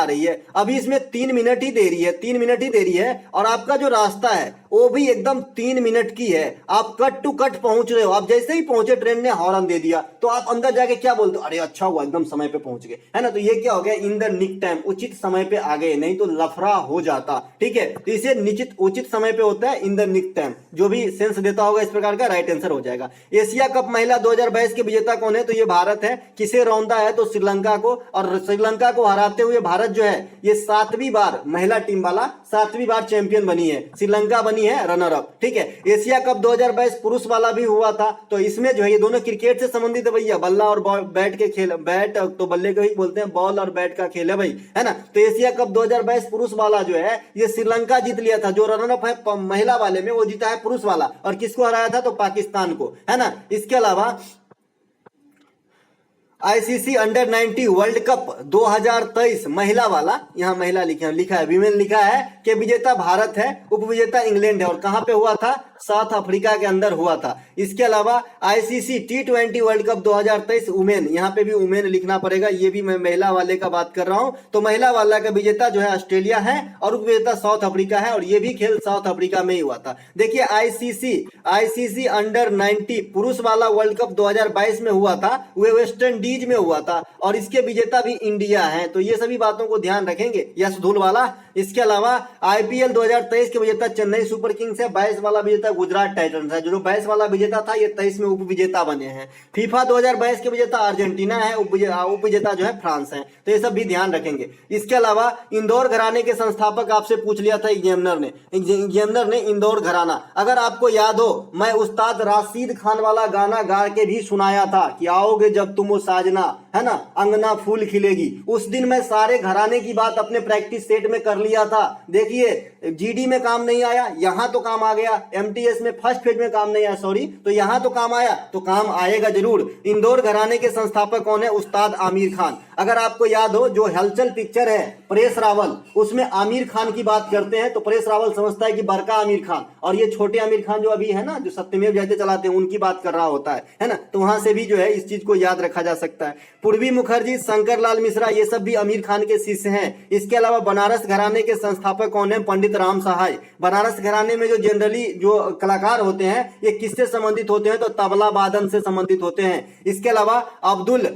रही है, अभी इसमें 3 मिनट ही देरी है, 3 मिनट ही देरी है, और आपका जो रास्ता है वो भी एकदम 3 मिनट की है, आप कट टू कट पहुंच रहे हो। आप जैसे ही पहुंचे ट्रेन ने हॉर्न दे दिया, तो आप अंदर जाके क्या बोलते हो? अरे अच्छा हुआ एकदम समय पे पहुंच गए, है ना। तो ये क्या हो गया? इन द निक टाइम, उचित समय पे आ गए, नहीं तो लफड़ा हो जाता, ठीक है। तो इसे उचित समय पे होता है इन द निक टाइम। जो भी सेंस देता होगा इस प्रकार का राइट आंसर हो जाएगा। एशिया कप महिला 2022 के विजेता कौन है? तो ये भारत है। किसे रौंदा है? तो श्रीलंका को, और श्रीलंका को हराते हुए भारत जो है ये 7वीं बार, महिला टीम वाला 7वीं बार चैंपियन बनी है। श्रीलंका बनी है रनर अप, ठीक है। एशिया कप 2022 पुरुष वाला भी हुआ था, तो इसमें जो है ये दोनों क्रिकेट से संबंधित है भैया, बल्ला और बैट के खेल, बैट तो बल्ले को ही बोलते हैं, बॉल और बैट का खेल है भाई, है ना। तो एशिया कप 2022 पुरुष वाला जो है ये श्रीलंका जीत लिया था। जो रनर अप है महिला वाले में वो जीता है पुरुष वाला, और किसको हराया था? तो पाकिस्तान को, है ना। इसके अलावा ICC अंडर 90 वर्ल्ड कप 2023 महिला वाला, यहाँ महिला लिखा है, विमेन लिखा है, कि विजेता भारत है, उपविजेता इंग्लैंड है, और कहां पे हुआ था? साउथ अफ्रीका के अंदर हुआ था। इसके अलावा ICC T20 world cup 2023 women, यहाँ पे भी वुमेन लिखना पड़ेगा, ये भी मैं महिला वाले का बात कर रहा हूं। तो महिला वाला का विजेता जो है ऑस्ट्रेलिया है और उपविजेता साउथ अफ्रीका है, और ये भी खेल साउथ अफ्रीका में ही हुआ था। देखिए ICC अंडर 90 पुरुष वाला वर्ल्ड कप 2022 में हुआ था, वह वेस्ट इंडीज में हुआ था, और इसके विजेता भी इंडिया है। तो ये सभी बातों को ध्यान रखेंगे। यश धूल वाला इसके अलावा आईपीएल 2023 के विजेता चेन्नई सुपर किंग्स है, 22 वाला विजेता गुजरात टाइटंस है। जो 22 वाला विजेता था ये 23 में उप विजेता बने हैं। फीफा 2022 के विजेता अर्जेंटीना है, उप विजेता जो है फ्रांस है। तो ये सब भी ध्यान रखेंगे। इसके अलावा इंदौर घराने के संस्थापक आपसे पूछ लिया था एग्जामिनर ने इंदौर घराना। अगर आपको याद हो, मैं उस्ताद राशिद खान वाला गाना गा के भी सुनाया था कि आओगे जब तुम वो साजना, है ना, अंगना फूल खिलेगी। उस दिन मैं सारे घराने की बात अपने प्रैक्टिस सेट में कर लिया था। देखिए जीडी में काम नहीं आया, यहां तो काम आ गया। एमटीएस में फर्स्ट फेज में काम नहीं आया, सॉरी, तो यहां तो काम आया, तो काम आएगा जरूर। इंदौर घराने के संस्थापक कौन है? उस्ताद आमिर खान। अगर आपको याद हो, जो हलचल पिक्चर है परेश रावल, उसमें आमिर खान की बात करते हैं तो परेश रावल समझता है कि बड़का आमिर खान, और ये छोटे आमिर खान जो अभी है ना, जो सत्यमेव जयते चलाते हैं, उनकी बात कर रहा होता है ना। तो वहां से भी जो है इस चीज को याद रखा जा सकता है। पूर्वी मुखर्जी, शंकर लाल मिश्रा, ये सब भी आमिर खान के शिष्य हैं। इसके अलावा बनारस घराने के संस्थापक कौन है? पंडित राम सहाय। बनारस घराने में जो जनरली जो कलाकार होते हैं ये किससे संबंधित होते हैं? तो तबला वादन से संबंधित होते हैं। इसके अलावा अब्दुल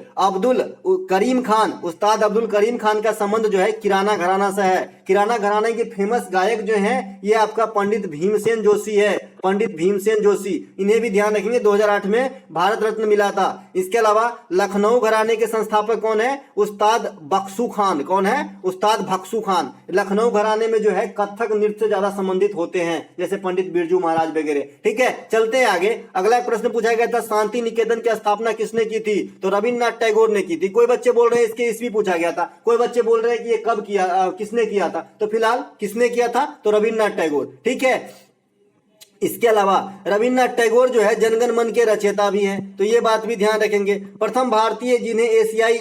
करीम खान, उस्ताद अब्दुल करीम खान का संबंध जो है किराना घराना से है। किराना घराने के फेमस गायक जो हैं ये आपका पंडित भीमसेन जोशी है, पंडित भीमसेन जोशी। इन्हें भी ध्यान रखेंगे, 2008 में भारत रत्न मिला था। इसके अलावा लखनऊ घराने के संस्थापक कौन है? उस्ताद बख्शू खान। कौन है? उस्ताद बख्शू खान। लखनऊ घराने में जो है कथक नृत्य से ज्यादा संबंधित होते हैं, जैसे पंडित बिरजू महाराज वगैरह। ठीक है, चलते हैं आगे। अगला प्रश्न पूछा गया था, शांति निकेतन की स्थापना किसने की थी? तो रविन्द्रनाथ टैगोर ने की थी। कोई बच्चे बोल रहे हैं इसके ईस्वी पूछा गया था, कोई बच्चे बोल रहे हैं कि ये कब किया, किसने किया था। तो फिलहाल किसने किया था? तो रविन्द्रनाथ टैगोर। ठीक है, इसके अलावा रविन्द्रनाथ टैगोर जो है जनगण मन के रचयिता भी हैं, तो ये बात भी ध्यान रखेंगे। प्रथम भारतीय जिन्हें एशियाई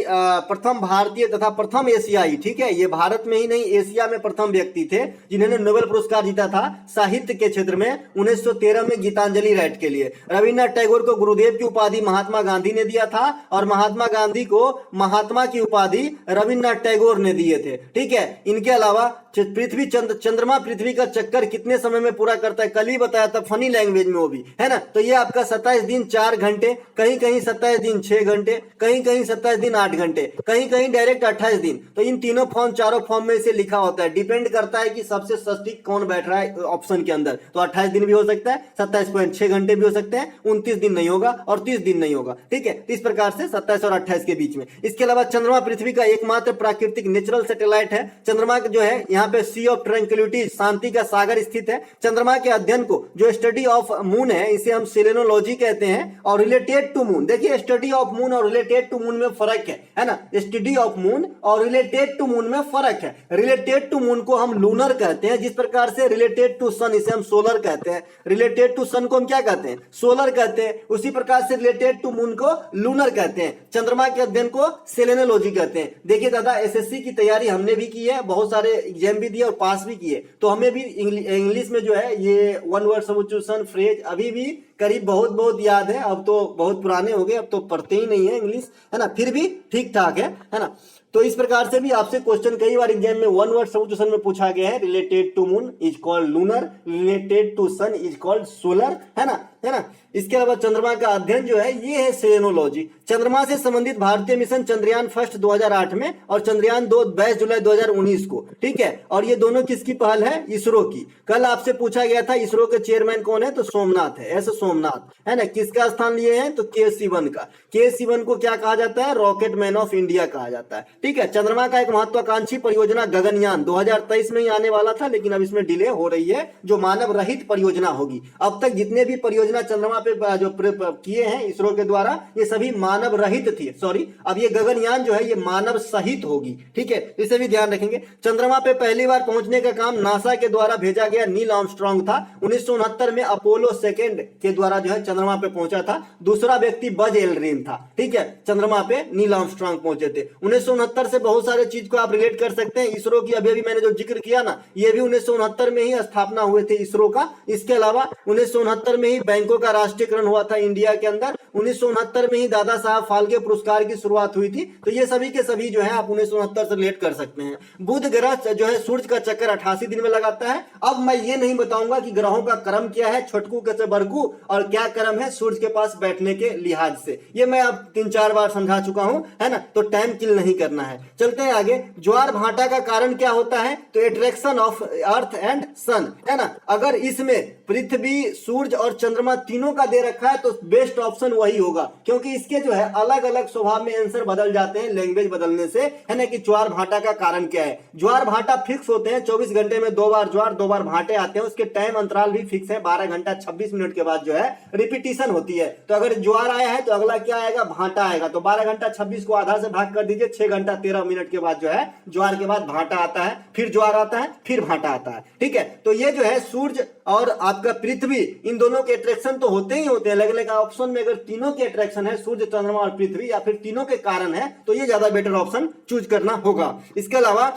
प्रथम भारतीय तथा प्रथम एशियाई, ठीक है, ये भारत में ही नहीं एशिया में प्रथम व्यक्ति थे जिन्होंने नोबेल पुरस्कार जीता था साहित्य के क्षेत्र में 1913 में गीतांजलि राइट के लिए। रविन्द्रनाथ टैगोर को गुरुदेव की उपाधि महात्मा गांधी ने दिया था और महात्मा गांधी को महात्मा की उपाधि रविन्द्रनाथ टैगोर ने दिए थे। ठीक है, इनके अलावा चंद्रमा पृथ्वी का चक्कर कितने समय में पूरा करता है? कल ही बताया था फनी लैंग्वेज में, वो भी है ना। तो ये आपका 27 दिन 4 घंटे, कहीं कहीं 27 दिन 6 घंटे, कहीं कहीं 27 दिन 8 घंटे, कहीं कहीं डायरेक्ट 28 दिन। तो इन तीनों फॉर्म, चारों फॉर्म में से लिखा होता है, डिपेंड करता है कि सबसे सटीक कौन बैठ रहा है ऑप्शन के अंदर। तो 28 दिन भी हो सकता है, 27.6 घंटे भी हो सकते हैं, 29 दिन नहीं होगा और 30 दिन नहीं होगा। ठीक है, इस प्रकार से 27 और 28 के बीच में। इसके अलावा चंद्रमा पृथ्वी का एकमात्र प्राकृतिक नेचुरल सैटेलाइट है। चंद्रमा जो है यहाँ पे सी ऑफ ट्रैंक्विलिटी, शांति का सागर स्थित है। चंद्रमा के अध्ययन को, जो स्टडी ऑफ मून है, इसे हम सेलेनोलॉजी कहते हैं। और रिलेटेड टू मून, देखिए स्टडी ऑफ मून और रिलेटेड टू मून में फर्क है ना। स्टडी ऑफ मून और रिलेटेड टू मून में फर्क है। रिलेटेड टू मून को हम लूनर कहते हैं, जिस प्रकार से रिलेटेड टू सन इसे हम सोलर कहते हैं। रिलेटेड टू सन को हम क्या कहते हैं? सोलर कहते हैं। उसी प्रकार से रिलेटेड टू मून को लूनर कहते हैं। चंद्रमा के अध्ययन को सेलेनोलॉजी कहते हैं। देखिए दादा, एसएससी की तैयारी हमने भी की है, बहुत सारे एग्जाम भी दिए और पास भी किए, तो हमें भी इंग्लिश में जो है ये वन वर्ड सब्स्टिट्यूशन फ्रेज अभी भी करीब बहुत बहुत याद है। अब तो बहुत पुराने हो गए, अब तो पढ़ते ही नहीं है इंग्लिश, है ना, फिर भी ठीक ठाक है ना। तो इस प्रकार से भी आपसे क्वेश्चन कई बार एग्जाम में वन वर्ड सब्स्टिट्यूशन में पूछा गया है। Related to moon is called lunar, related to sun is called solar, है ना। इसके अलावा चंद्रमा का अध्ययन जो है ये है सेलेनोलॉजी। चंद्रमा से संबंधित भारतीय मिशन चंद्रयान फर्स्ट 2008 में और चंद्रयान 2 22 जुलाई 2019 को। ठीक है, और ये दोनों किसकी पहल है? इसरो की। कल आपसे पूछा गया था इसरो के चेयरमैन कौन है? तो सोमनाथ है, एस सोमनाथ, है ना। किसका स्थान लिए हैं? तो के सिवन का। के सिवन को क्या कहा जाता है? रॉकेट मैन ऑफ इंडिया कहा जाता है। ठीक है, चंद्रमा का एक महत्वाकांक्षी परियोजना गगनयान 2023 में ही आने वाला था, लेकिन अब इसमें डिले हो रही है, जो मानव रहित परियोजना होगी। अब तक जितने भी परियोजना चंद्रमा पे जो किए हैं इसरो के द्वारा, ये सभी मानव रहित थी, सॉरी। अब ये गगनयान जो है ये मानव सहित होगी। ठीक है, इसे भी ध्यान रखेंगे। चंद्रमा पे पहली बार पहुंचने का काम नासा के द्वारा भेजा गया नील आर्मस्ट्रांग था। 1969 में अपोलो 2 के द्वारा जो है चंद्रमा पे पहुंचा था। दूसरा व्यक्ति बज एल्ड्रिन था। ठीक है, चंद्रमा पे नील आर्मस्ट्रांग पहुंचे थे। 1969 से बहुत सारे चीज को आप रिलेट कर सकते हैं। इसरो की अभी मैंने जो जिक्र किया ना, ये भी 1969 में ही स्थापना हुए थे इसरो का। इसके अलावा 1969 में ही बैंकों का राष्ट्रीयकरण हुआ था इंडिया के अंदर। 1969 में ही दादा साहब फाल्के पुरस्कार की शुरुआत हुई थी। तो ये सभी के सभी जो है आप 1969 से रिलेट कर सकते हैं। बुध ग्रह जो है सूर्य का चक्कर 88 दिन में लगाता है। अब मैं ये नहीं बताऊंगा कि ग्रहों का क्रम क्या है, छोटकू कैसे बड़कू, और क्या क्रम है सूर्य के पास बैठने के लिहाज से, ये मैं अब 3-4 बार समझा चुका हूं, है ना। तो टाइम किल नहीं करना है। चलते हैं आगे। ज्वार भाटा का कारण क्या होता है? तो अट्रैक्शन ऑफ अर्थ एंड सन, है ना। अगर इसमें पृथ्वी, सूर्य और चंद्रमा तीनों का दे रखा है तो बेस्ट ऑप्शन वही होगा, क्योंकि इसके जो है अलग अलग स्वभाव में आंसर बदल जाते हैं लैंग्वेज बदलने से, है ना। कि ज्वार भाटा का कारण क्या है? ज्वार भाटा फिक्स होते हैं, 24 घंटे में 2 बार ज्वार 2 बार भाटे आते हैं। उसके टाइम अंतराल भी फिक्स है, 12 घंटा 26 मिनट के बाद जो है रिपीटिशन होती है। तो अगर ज्वार आया है तो अगला क्या आएगा? भाटा आएगा। तो 12 घंटा 26 को आधा से भाग कर दीजिए, 6 घंटा 13 मिनट के बाद जो है ज्वार के बाद भाटा आता है, फिर ज्वार आता है, फिर भाटा आता है, ठीक है। तो ये जो है सूर्य और आपका पृथ्वी, इन दोनों के अट्रैक्शन तो होते ही होते हैं। अलग अलग ऑप्शन में अगर तीनों के अट्रैक्शन है, सूर्य, चंद्रमा और पृथ्वी, या फिर तीनों के कारण है, तो ये ज्यादा बेटर ऑप्शन चूज करना होगा। इसके अलावा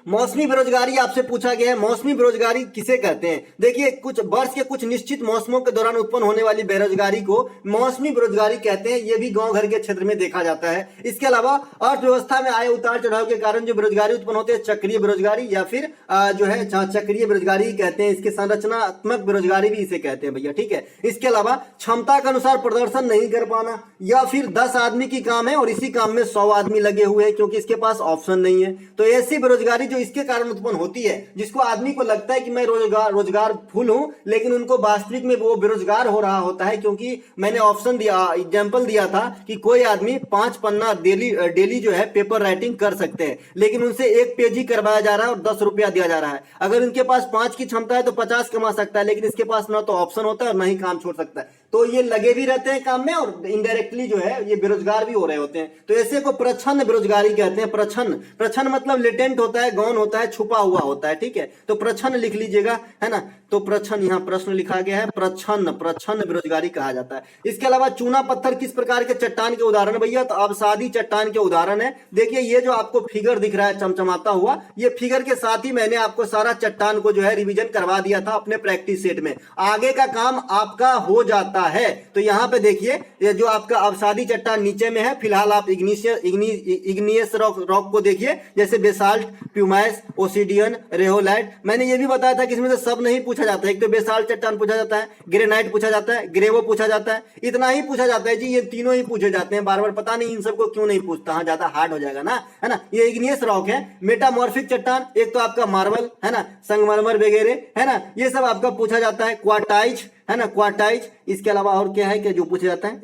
मौसमी बेरोजगारी आपसे पूछा गया है। मौसमी बेरोजगारी किसे कहते हैं? देखिए, कुछ वर्ष के कुछ निश्चित मौसमों के दौरान उत्पन्न होने वाली बेरोजगारी को मौसमी बेरोजगारी कहते हैं। ये भी गांव घर के क्षेत्र में देखा जाता है। इसके अलावा अर्थव्यवस्था में आए उतार चढ़ाव के कारण जो बेरोजगारी उत्पन्न होते हैं, चक्रीय बेरोजगारी, या फिर जो है चक्रीय बेरोजगारी कहते हैं। इसके संरचनात्मक बेरोजगारी भी इसे कहते हैं भैया, ठीक है। इसके अलावा क्षमता के अनुसार प्रदर्शन नहीं कर पाना, या फिर 10 आदमी की काम है और इसी काम में 100 आदमी लगे हुए हैं क्योंकि इसके पास ऑप्शन नहीं है। तो ऐसी बेरोजगारी इसके कारण उत्पन्न होती है, जिसको आदमी को लगता है कि मैं रोजगार फुल हूं, लेकिन उनको वास्तविक में वो बेरोजगार हो रहा होता है। क्योंकि मैंने ऑप्शन दिया, एग्जांपल दिया था कि कोई आदमी 5 पन्ना डेली जो है पेपर राइटिंग कर सकते हैं, लेकिन उनसे 1 पेज ही करवाया जा रहा है और 10 रुपया दिया जा रहा है। अगर उनके पास 5 की क्षमता है तो 50 कमा सकता है, लेकिन इसके पास ना तो ऑप्शन होता है और ना ही काम छोड़ सकता है। तो ये लगे भी रहते हैं काम में और इनडायरेक्टली जो है ये बेरोजगार भी हो रहे होते हैं। तो ऐसे को प्रच्छन्न बेरोजगारी कहते हैं। प्रच्छन्न मतलब लेटेंट होता है, गौण होता है, छुपा हुआ होता है, ठीक है। तो प्रच्छन्न लिख लीजिएगा, है ना। तो प्रच्छन्न, यहाँ प्रश्न लिखा गया है, प्रच्छन्न बेरोजगारी कहा जाता है। इसके अलावा चूना पत्थर किस प्रकार के चट्टान के उदाहरण भैया? तो अवसादी चट्टान के उदाहरण है। देखिए, ये जो आपको फिगर दिख रहा है चमचमाता हुआ, ये फिगर के साथ ही मैंने आपको सारा चट्टान को जो है रिवीजन करवा दिया था अपने प्रैक्टिस सेट में। आगे का काम आपका हो जाता है। तो यहाँ पे देखिए, ये जो आपका अवसादी चट्टान नीचे में है, फिलहाल आप इग्नियस रॉक को देखिए, जैसे बेसाल्ट, प्यूमाइस, ओसिडियन, रेहोलाइट। मैंने ये भी बताया था कि इसमें से सब नहीं पूछा जाता है। एक तो बेसाल्ट चट्टान पूछा जाता है, ग्रेनाइट पूछा जाता है, ग्रेवो पूछा जाता है, इतना ही पूछा जाता है जी। ये तीनों ही पूछे जाते हैं बार बार, पता नहीं इन सबको क्यों नहीं पूछता। हाँ, ज्यादा हार्ड हो जाएगा ना, है ना। ये इग्नियस रॉक है। मेटामॉर्फिक चट्टान, एक तो आपका मार्बल, है ना, संगमरमर वगैरह, है ना, ये सब आपका पूछा जाता है। क्वार्टाइज, है ना, क्वार्टाइज। इसके अलावा और क्या है कि जो पूछा जाता है?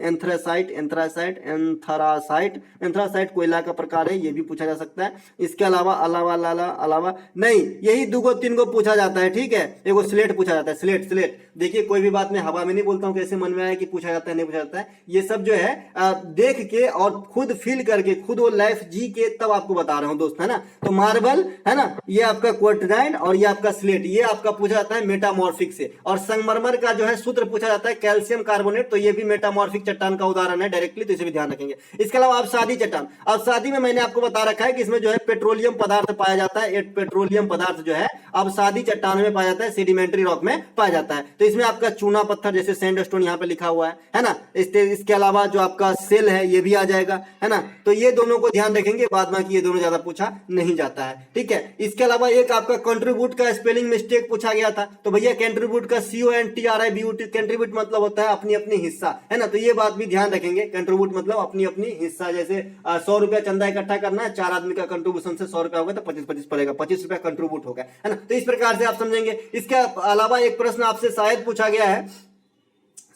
एंथ्रासाइट कोयला का प्रकार है, ये भी पूछा जा सकता है। इसके अलावा अलावा नहीं, यही 2-3 को पूछा जाता है, ठीक है। एगो स्लेट पूछा जाता है, स्लेट। देखिए, कोई भी बात मैं हवा में नहीं बोलता हूँ, कैसे मन में आया कि पूछा जाता है नहीं पूछा जाता है। ये सब जो है देख के और खुद फील करके, खुद वो लाइफ जी के तब आपको बता रहा हूँ दोस्त, है ना। तो मार्बल, है ना, ये आपका क्वार्टाइज और ये आपका स्लेट, ये आपका पूछा जाता है मेटामॉर्फिक से। और संगमरमर का जो है सूत्र पूछा जाता है कैल्शियम कार्बोनेट, तो ये भी मेटामॉर्फिक चट्टान का उदाहरण है डायरेक्टली, तो इसे भी ध्यान रखेंगे। इसके अलावा अवसादी चट्टान, अवसादी में मैंने आपको बता रखा है कि इसमें जो है पेट्रोलियम पदार्थ पाया जाता है। एक पेट्रोलियम पदार्थ जो है अवसादी चट्टान में पाया जाता है, सेडिमेंट्री रॉक में पाया जाता है। तो इसमें आपका चूना पत्थर जैसे सैंडस्टोन यहाँ पे लिखा हुआ है ना। इसके अलावा जो आपका सेल है ये भी आ जाएगा, है ना। तो ये दोनों को ध्यान रखेंगे, बाद में ये दोनों ज्यादा पूछा नहीं जाता है, ठीक है। इसके अलावा एक आपका कंट्रीब्यूट का स्पेलिंग मिस्टेक पूछा गया था। तो भैया कंट्रीब्यूट का CONTRIBUT, कंट्रीब्यूट मतलब होता है अपनी अपनी हिस्सा, है ना। तो ये बात भी ध्यान रखेंगे, कंट्रीब्यूट मतलब अपनी अपनी हिस्सा। जैसे 100 रुपया चंदा इकट्ठा करना है, 4 आदमी का कंट्रीब्यूशन से 100 रुपया होगा तो 25-25 पड़ेगा, 25 रुपया कंट्रीब्यूट होगा, है ना। तो इस प्रकार से आप समझेंगे। इसके अलावा एक प्रश्न आपसे शायद पूछा गया है,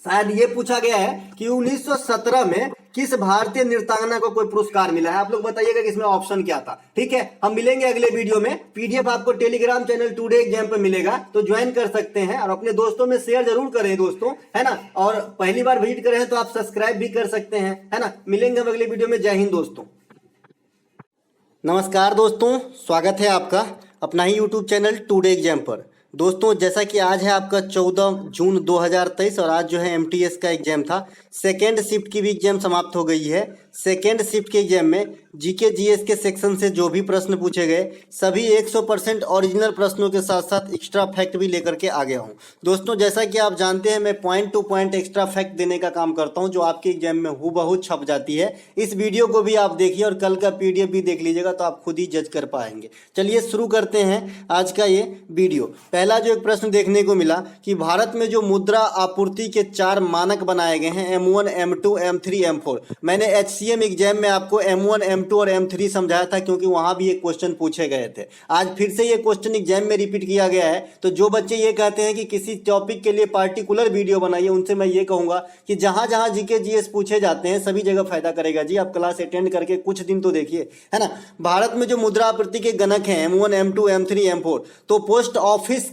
शायद ये पूछा गया है कि 1917 में किस भारतीय नृत्यांगना को कोई पुरस्कार मिला है? आप लोग बताइएगा कि इसमें ऑप्शन क्या था, ठीक है। हम मिलेंगे अगले वीडियो में। पीडीएफ आपको टेलीग्राम चैनल टुडे एग्जाम पे मिलेगा, तो ज्वाइन कर सकते हैं और अपने दोस्तों में शेयर जरूर करें दोस्तों, है ना। और पहली बार विजिट करें तो आप सब्सक्राइब भी कर सकते हैं, है ना। मिलेंगे हम अगले वीडियो में। जय हिंद दोस्तों। नमस्कार दोस्तों, स्वागत है आपका अपना ही यूट्यूब चैनल टुडे एग्जाम पर। दोस्तों, जैसा कि आज है आपका 14 जून 2023 और आज जो है MTS का एग्जाम था, सेकेंड शिफ्ट की भी एग्जाम समाप्त हो गई है। सेकेंड शिफ्ट के एग्जाम में जीके जीएस के सेक्शन से जो भी प्रश्न पूछे गए सभी 100% ओरिजिनल प्रश्नों के साथ साथ एक्स्ट्रा फैक्ट भी लेकर के आ गया हूं। दोस्तों जैसा कि आप जानते हैं मैं point two point extra fact देने का काम करता हूं जो आपके एग्जाम में हूबहू छप जाती है। इस वीडियो को भी आप देखिए और कल का पीडीएफ भी देख लीजिएगा तो आप खुद ही जज कर पाएंगे। चलिए शुरू करते हैं आज का ये वीडियो। पहला जो एक प्रश्न देखने को मिला कि भारत में जो मुद्रा आपूर्ति के 4 मानक बनाए गए हैं M1, M2, M3, M4। मैंने HCM एग्जाम में आपको M1, M2 और M3 समझाया था क्योंकि वहां भी एक क्वेश्चन पूछे गए थे। आज फिर से ये क्वेश्चन एग्जाम में रिपीट किया गया है। तो जो बच्चे ये कहते हैं कि किसी टॉपिक के लिए पार्टिकुलर वीडियो बनाइए उनसे मैं ये कहूंगा कि जहां जहां जीके जीएस पूछे जाते हैं सभी जगह फायदा करेगा जी। आप क्लास अटेंड करके कुछ दिन तो देखिए, है ना। भारत में जो मुद्रा आपूर्ति के गणक हैं M1, M2, M3, M4, तो पोस्ट ऑफिस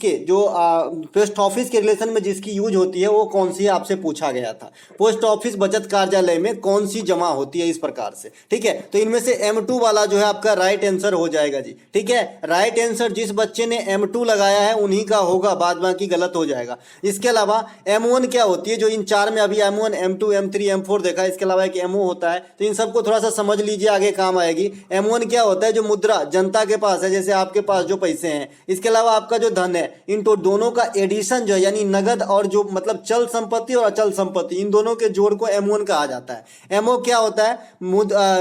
के रिलेशन में जिसकी यूज होती है वो कौन सी है आपसे पूछा गया था। पोस्ट ऑफिस बचत कार्यालय में कौन सी जमा होती है, इस प्रकार से, ठीक है। तो इनमें से M2 वाला जो है आपका राइट आंसर हो जाएगा जी, ठीक है। राइट आंसर जिस बच्चे ने M2 लगाया है उन्हीं का होगा, बाद बाकी गलत हो जाएगा। इसके अलावा M1 क्या होती है, जो इन 4 में अभी M1, M2, M3, M4 देखा, इसके अलावा एक MO होता है, तो इन सबको थोड़ा सा समझ लीजिए, आगे काम आएगी। M1 क्या होता है, जो मुद्रा जनता के पास है, जैसे आपके पास जो पैसे हैं, इसके अलावा आपका जो धन है, इन तो दोनों का एडिशन जो है यानी नगद और जो मतलब चल संपत्ति और अचल संपत्ति, इन दोनों के जोड़ को M1 कहा जाता है। MO क्या होता है,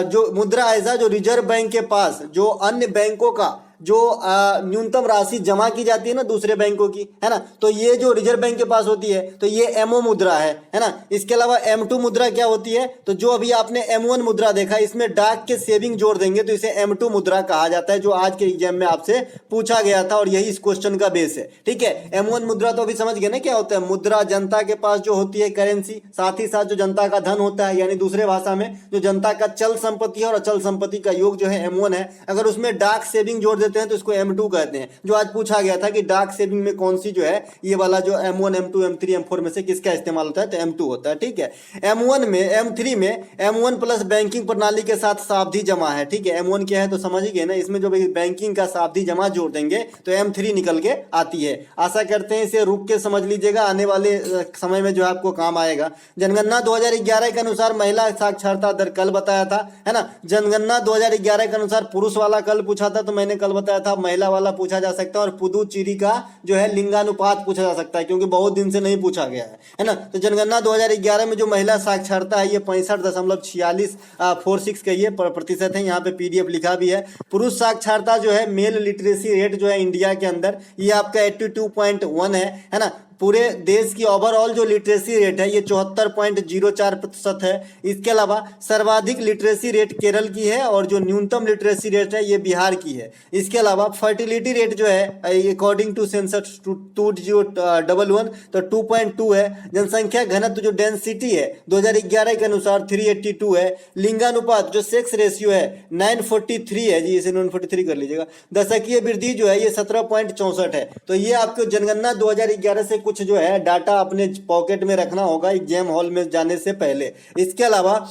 जो मुद्रा ऐसा जो रिजर्व बैंक के पास जो अन्य बैंकों का जो न्यूनतम राशि जमा की जाती है ना दूसरे बैंकों की, है ना, तो ये जो रिजर्व बैंक के पास होती है तो ये MO मुद्रा है ना। इसके अलावा M2 मुद्रा क्या होती है, तो जो अभी आपने M1 मुद्रा देखा इसमें डाक के सेविंग जोड़ देंगे तो इसे M2 मुद्रा कहा जाता है, जो आज के एग्जाम में आपसे पूछा गया था और यही इस क्वेश्चन का बेस है, ठीक है। M1 मुद्रा तो अभी समझ गए ना क्या होता है, मुद्रा जनता के पास जो होती है करेंसी, साथ ही साथ जो जनता का धन होता है, यानी दूसरे भाषा में जो जनता का चल संपत्ति और अचल संपत्ति का योग जो है M1 है। अगर उसमें डाक सेविंग जोड़ देते हैं तो इसको M2 कहते हैं, जो आज पूछा गया था कि डाक सेविंग में कौन सी जो है ये वाला जो M1, M2, M3, M4 में से किसका इस्तेमाल होता है, तो M2 होता है, ठीक है। M1 में M3 में M1 प्लस बैंकिंग प्रणाली के साथ सावधि जमा है, ठीक है। M1 क्या है तो समझ ही गए ना, इसमें जो बैंकिंग का सावधि जमा जोड़ देंगे तो M3 निकल के आती है। आशा करते हैं इसे रुक के समझ लीजिएगा, आने वाले समय में जो आपको काम आएगा। जनगणना 2011 के अनुसार महिला साक्षरता दर कल बताया था, है ना। जनगणना 2011 के अनुसार पुरुष वाला कल पूछा था तो मैंने कल बताया था, महिला वाला पूछा जा सकता है, और पुदुचेरी का जो है लिंगानुपात पूछा जा सकता है क्योंकि बहुत दिन से नहीं पूछा गया है ना। तो जनगणना 2011 में जो महिला साक्षरता है ये 65.46 का ये प्रतिशत है, यहाँ पे PDF लिखा भी है। पुरुष साक्षरता जो है मेल लिटरेसी रेट जो है इंडिया के अंदर ये आपका 82.1 है ना। पूरे देश की ओवरऑल जो लिटरेसी रेट है ये 74.04% है। इसके अलावा सर्वाधिक लिटरेसी रेट केरल की है और जो न्यूनतम लिटरेसी रेट है ये बिहार की है। इसके अलावा फर्टिलिटी रेट जो है अकॉर्डिंग टू सेंसस 2011 तो 2.2 है। जनसंख्या घनत्व जो डेंसिटी है 2011 के अनुसार 382 है। लिंगानुपात जो सेक्स रेशियो है 943 है जी, इसे 943 कर लीजिएगा। दशकीय वृद्धि जो है ये 17.64 है। तो ये आपको जनगणना 2011 से कुछ जो है डाटा अपने पॉकेट में रखना होगा एग्जाम हॉल में जाने से पहले। इसके अलावा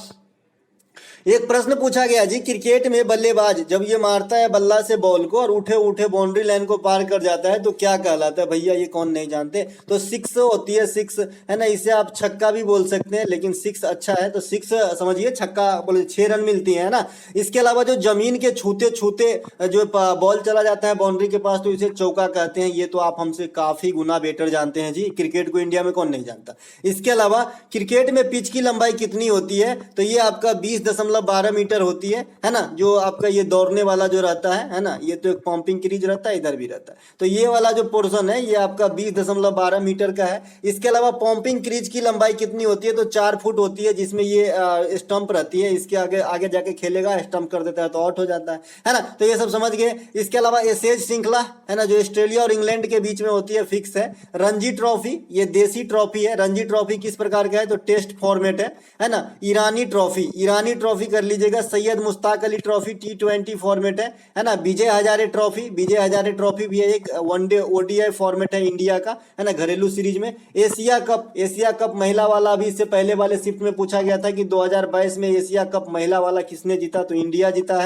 एक प्रश्न पूछा गया जी, क्रिकेट में बल्लेबाज जब ये मारता है बल्ला से बॉल को और उठे उठे बाउंड्री लाइन को पार कर जाता है तो क्या कहलाता है भैया, ये कौन नहीं जानते, तो 6 होती है, 6 है ना। इसे आप छक्का भी बोल सकते हैं लेकिन 6 अच्छा है तो 6 समझिए, छक्का बोले 6 रन मिलती है ना। इसके अलावा जो जमीन के छूते छूते जो बॉल चला जाता है बाउंड्री के पास तो इसे चौका कहते हैं। ये तो आप हमसे काफी गुना बेटर जानते हैं जी, क्रिकेट को इंडिया में कौन नहीं जानता। इसके अलावा क्रिकेट में पिच की लंबाई कितनी होती है, तो ये आपका 20.12 मीटर होती है ना। जो आपका ये दौड़ने वाला जो रहता है ना, ये तो एक पंपिंग क्रीज रहता है, इधर भी रहता है, तो ये वाला जो पोर्शन है ये आपका 20.12 मीटर का है। इसके अलावा पंपिंग क्रीज की लंबाई कितनी होती है, तो 4 फुट होती है, जिसमें ये स्टंप रहती है, इसके आगे आगे जाके खेलेगा, स्टंप कर देता है तो आउट हो जाता है ना। तो ये सब समझ गए। इसके अलावा एशेज श्रृंखला है ना, जो ऑस्ट्रेलिया और इंग्लैंड के बीच में होती है, फिक्स है। रणजी ट्रॉफी ये देसी ट्रॉफी है। रणजी ट्रॉफी किस प्रकार का है, तो टेस्ट फॉर्मेट है ना। ईरानी ट्रॉफी कर लीजिएगा। Syed Mushtaq Ali trophy T20 format है ना। विजय हजारे ट्रॉफी भी है, एक वनडे ODI फॉर्मेट है इंडिया का, है ना, घरेलू सीरीज में। एशिया कप महिला वाला अभी इससे पहले वाले शिफ्ट में पूछा गया था कि 2022 में एशिया कप महिला वाला किसने जीता, तो इंडिया जीता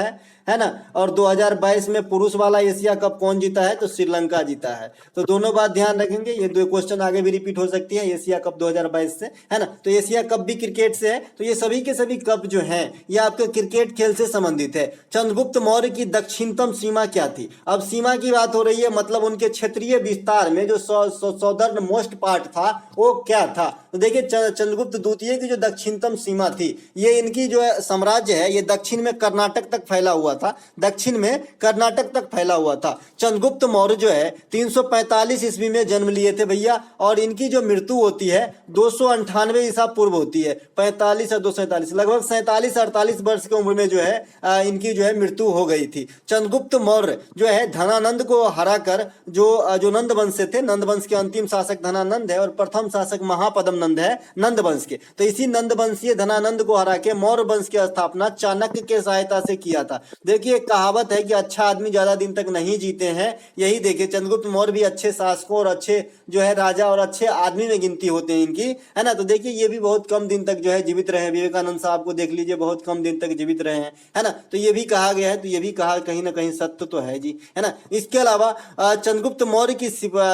है ना। और 2022 में पुरुष वाला एशिया कप कौन जीता है, तो श्रीलंका जीता है। तो दोनों बात ध्यान रखेंगे, ये दो क्वेश्चन आगे भी रिपीट हो सकती है एशिया कप 2022 से, है ना। तो एशिया कप भी क्रिकेट से है, तो ये सभी के सभी कप जो हैं ये आपके क्रिकेट खेल से संबंधित है। चंद्रगुप्त मौर्य की दक्षिणतम सीमा क्या थी। अब सीमा की बात हो रही है, मतलब उनके क्षेत्रीय विस्तार में जो सौदर्न मोस्ट पार्ट था वो क्या था। तो देखिए चंद्रगुप्त द्वितीय की जो दक्षिणतम सीमा थी, ये इनकी जो है साम्राज्य है ये दक्षिण में कर्नाटक तक फैला हुआ था, दक्षिण में कर्नाटक तक फैला हुआ था। चंद्रगुप्त मौर्य जो है 345 ईस्वी में जन्म लिए थे भैया, और इनकी जो मृत्यु होती है 298 ईसा पूर्व होती है। 45 और 247 लगभग 47-48 वर्ष की उम्र में जो है इनकी जो है मृत्यु हो गई थी। चंद्रगुप्त मौर्य जो है धनानंद को हराकर जो नंद वंश से थे, नंद वंश के अंतिम शासक धनानंद है और प्रथम शासक महापद्म नंद है नंद वंश के। तो इसी नंद वंशीय धनानंद को हरा के मौर्य वंश की स्थापना चाणक्य के सहायता से किया था। देखिए कहावत है कि अच्छा आदमी ज्यादा दिन तक नहीं जीते हैं, यही देखिए चंद्रगुप्त मौर्य भी अच्छे शासकों और अच्छे जो है राजा और अच्छे आदमी में गिनती होते हैं इनकी, है ना। तो देखिए ये भी बहुत कम दिन तक जो है जीवित रहे। विवेकानंद साहब को देख लीजिए, बहुत कम दिन तक जीवित रहे हैं, है ना। तो ये भी कहा गया है, तो ये भी कहा कहीं ना कहीं सत्य तो है जी, है ना। इसके अलावा चंद्रगुप्त मौर्य की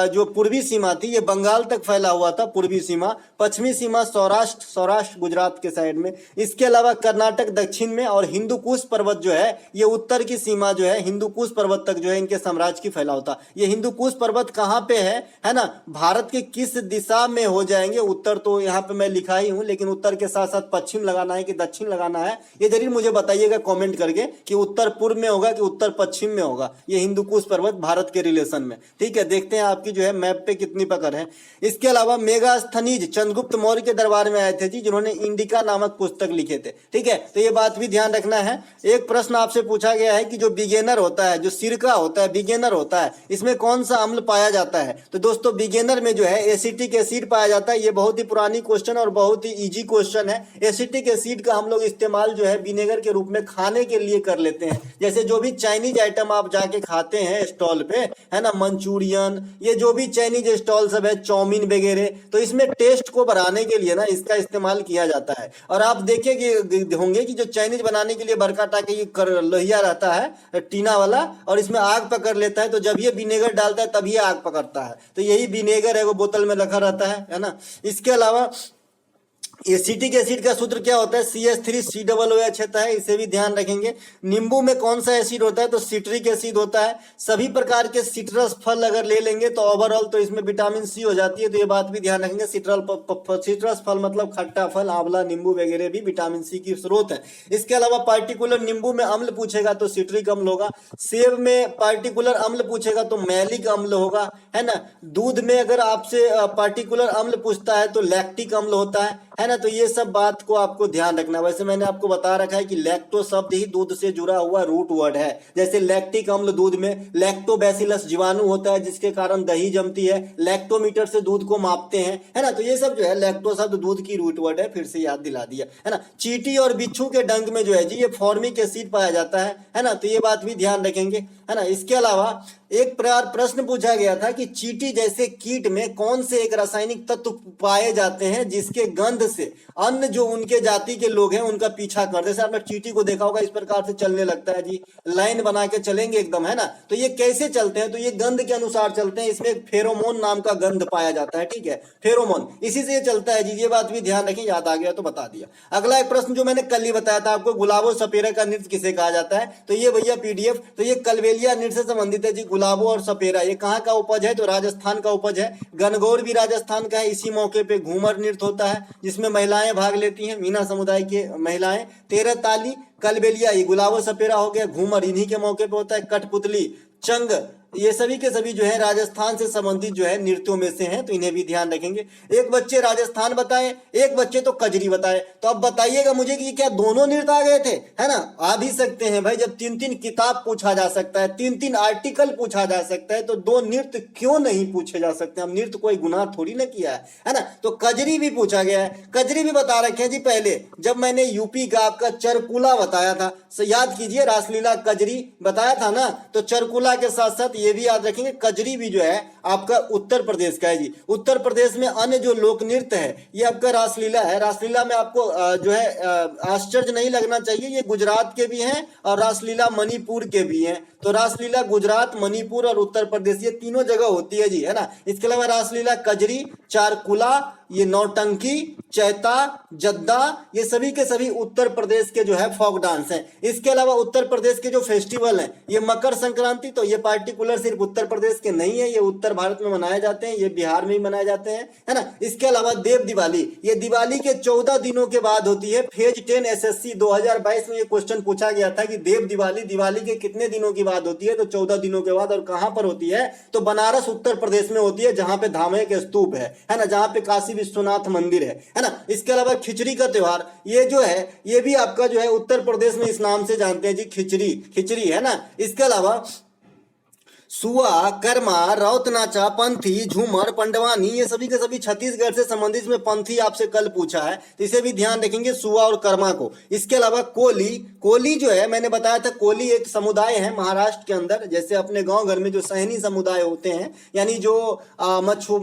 जो पूर्वी सीमा थी ये बंगाल तक फैला हुआ था, पूर्वी सीमा। पश्चिमी सीमा सौराष्ट्र गुजरात के साइड में। इसके अलावा कर्नाटक दक्षिण में, और हिंदू कुश पर्वत जो है ये उत्तर की सीमा जो है हिंदू कुश पर्वत तक जो है इनके साम्राज्य की फैला होता। ये हिंदू कुश पर्वत कहाँ पे है ना, भारत के किस दिशा में हो जाएंगे। उत्तर तो यहाँ पे मैं लिखा ही हूँ, लेकिन उत्तर के साथ साथ पश्चिम लगाना है कि दक्षिण लगाना है, ये जरूर मुझे बताइएगा कमेंट करके कि उत्तर पूर्व में होगा कि उत्तर पश्चिम में होगा ये हिंदू कुश पर्वत भारत के रिलेशन में। ठीक है, देखते हैं आपकी जो है मैप पे कितनी पकड़ है। इसके अलावा मेगास्थनीज चंद्रगुप्त मौर्य के दरबार में आए थे जी, जिन्होंने इंडिका नामक पुस्तक लिखे थे। ठीक है, तो ये बात भी ध्यान रखना है। एक प्रश्न आपसे पूछा गया है कि जो बिगेनर होता है, जो सिरका होता है, बिगेनर होता है, इसमें कौन सा अम्ल पाया जाता है। तो दोस्तों बिगेनर में जो है एसिटिक एसिड पाया जाता है। ये बहुत ही पुरानी क्वेश्चन और बहुत ही इजी क्वेश्चन है। एसिटिक एसिड का हम लोग इस्तेमाल जो है विनेगर के रूप में खाने के लिए कर लेते हैं। जैसे जो भी चाइनीज आइटम आप जाके खाते हैं स्टॉल पे, है ना, मंचूरियन, ये जो भी चाइनीज स्टॉल सब है, चाउमीन वगैरह, तो इसमें टेस्ट को बढ़ाने के लिए ना इसका इस्तेमाल किया जाता है। और आप देखेंगे होंगे कि जो चाइनीज बनाने के लिए बरका टाके ये लोहिया रहता है टीना वाला, और इसमें आग पकड़ लेता है, तो जब ये विनेगर डालता है तब ये आग पकड़ता है। तो यही विनेगर है, वो बोतल में रखा रहता है ना। इसके अलावा एसिटिक एसिड का सूत्र क्या होता है, CH3COOH होता है, इसे भी ध्यान रखेंगे। नींबू में कौन सा एसिड होता है, तो सिट्रिक एसिड होता है। सभी प्रकार के सिट्रस फल अगर ले लेंगे तो ओवरऑल तो इसमें विटामिन सी हो जाती है, तो ये बात भी ध्यान रखेंगे। सिट्रस फल मतलब खट्टा फल, आंवला, नींबू वगैरह भी विटामिन सी की स्रोत है। इसके अलावा पार्टिकुलर नींबू में अम्ल पूछेगा तो सिट्रिक अम्ल होगा। सेब में पार्टिकुलर अम्ल पूछेगा तो मैलिक अम्ल होगा, है ना। दूध में अगर आपसे पार्टिकुलर अम्ल पूछता है तो लैक्टिक अम्ल होता है ना। तो ये सब बात को आपको ध्यान रखना। वैसे मैंने आपको बता रखा है कि लैक्टो शब्द ही दूध से जुड़ा हुआ रूट वर्ड है। जैसे लैक्टिक अम्ल दूध में लैक्टोबैसिलस जीवाणु होता है जिसके कारण दही जमती है, लैक्टोमीटर से दूध को मापते हैं, है ना। तो ये सब जो है लैक्टो शब्द दूध की रूट वर्ड है, फिर से याद दिला दिया, है ना। चींटी और बिच्छू के डंक में जो है जी ये फॉर्मिक एसिड पाया जाता है ना। तो ये बात भी ध्यान रखेंगे, है ना। इसके अलावा एक प्रश्न पूछा गया था कि चींटी जैसे कीट में कौन से एक रासायनिक तत्व पाए जाते हैं जिसके गंध से अन्य जो उनके जाति के लोग हैं उनका पीछा कर, जैसे आपने चींटी को देखा होगा इस प्रकार से चलने लगता है जी, लाइन बना के चलेंगे एकदम, है ना। तो ये कैसे चलते हैं, तो ये गंध के अनुसार चलते हैं। इसमें फेरोमोन नाम का गंध पाया जाता है, ठीक है, फेरोमोन, इसी से ये चलता है जी। ये बात भी ध्यान रखें, याद आ गया तो बता दिया। अगला एक प्रश्न जो मैंने कल ही बताया था आपको, गुलाबो सपेरा का नृत्य किसे कहा जाता है, तो ये भैया PDF, तो ये कलबेलिया नृत्य से संबंधित है जी। गुलाबो और सपेरा ये कहाँ का उपज है, तो राजस्थान का उपज है। गणगौर भी राजस्थान का है। इसी मौके पे घूमर नृत्य होता है जिसमें महिलाएं भाग लेती हैं, मीना समुदाय के महिलाएं। 13 ताली, कलबेलिया, ये गुलाबो सपेरा हो गया, घूमर इन्हीं के मौके पे होता है। कठपुतली, चंग, ये सभी के सभी जो है राजस्थान से संबंधित जो है नृत्यों में से हैं, तो इन्हें भी ध्यान रखेंगे। एक बच्चे राजस्थान बताएं, एक बच्चे तो कजरी बताए। तो अब बताइएगा मुझे कि क्या दोनों नृत्य आ गए थे, है ना। आ भी सकते हैं भाई, जब 3-3 किताब पूछा जा सकता है, 3-3 आर्टिकल पूछा जा सकता है, तो 2 नृत्य क्यों नहीं पूछे जा सकते। हम नृत्य कोई गुनाह थोड़ी ना किया है ना। तो कजरी भी पूछा गया है, कजरी भी बता रखे हैं जी। पहले जब मैंने यूपी का आपका चरकुला बताया था, याद कीजिए, रासलीला कजरी बताया था ना, तो चरकुला के साथ साथ ये भी याद रखेंगे कजरी भी जो है आपका उत्तर प्रदेश का है जी। उत्तर प्रदेश में अन्य जो लोक नृत्य है ये आपका रासलीला है। रासलीला में आपको जो है आश्चर्य नहीं लगना चाहिए, ये गुजरात के भी हैं और रासलीला मणिपुर के भी हैं। तो रासलीला गुजरात, मणिपुर और उत्तर प्रदेश ये तीनों जगह होती है जी, है ना। इसके अलावा रासलीला कजरी, चारकुला, ये नौटंकी, चैता, जद्दा, ये सभी के सभी उत्तर प्रदेश के जो है फोक डांस हैं। इसके अलावा उत्तर प्रदेश के जो फेस्टिवल हैं ये मकर संक्रांति, तो ये पार्टिकुलर सिर्फ उत्तर प्रदेश के नहीं है, ये उत्तर भारत में मनाए जाते हैं, ये बिहार में भी मनाए जाते हैं, है ना। इसके अलावा देव दिवाली, ये दिवाली के 14 दिनों के बाद होती है। फेज 10 एसएससी 2022 में ये क्वेश्चन पूछा गया था कि देव दिवाली दिवाली के कितने दिनों की बात होती है, तो 14 दिनों के बाद। और कहां पर होती है, तो बनारस उत्तर प्रदेश में होती है, जहां पे धामे के स्तूप है ना, जहां पे काशी विश्वनाथ मंदिर है ना। इसके अलावा खिचड़ी का त्योहार ये जो है ये भी आपका जो है उत्तर प्रदेश में इस नाम से जानते हैं जी, खिचड़ी, खिचड़ी, है ना। इसके अलावा सुआ, कर्मा, राउत नाचा, पंथी, झूमर, पंडवानी, ये सभी के सभी छत्तीसगढ़ से संबंधित में पंथी आपसे कल पूछा है, तो इसे भी ध्यान रखेंगे सुआ और कर्मा को। इसके अलावा कोली, कोली जो है मैंने बताया था, कोली एक समुदाय है महाराष्ट्र के अंदर। जैसे अपने गांव घर में जो सहनी समुदाय होते हैं, यानी जो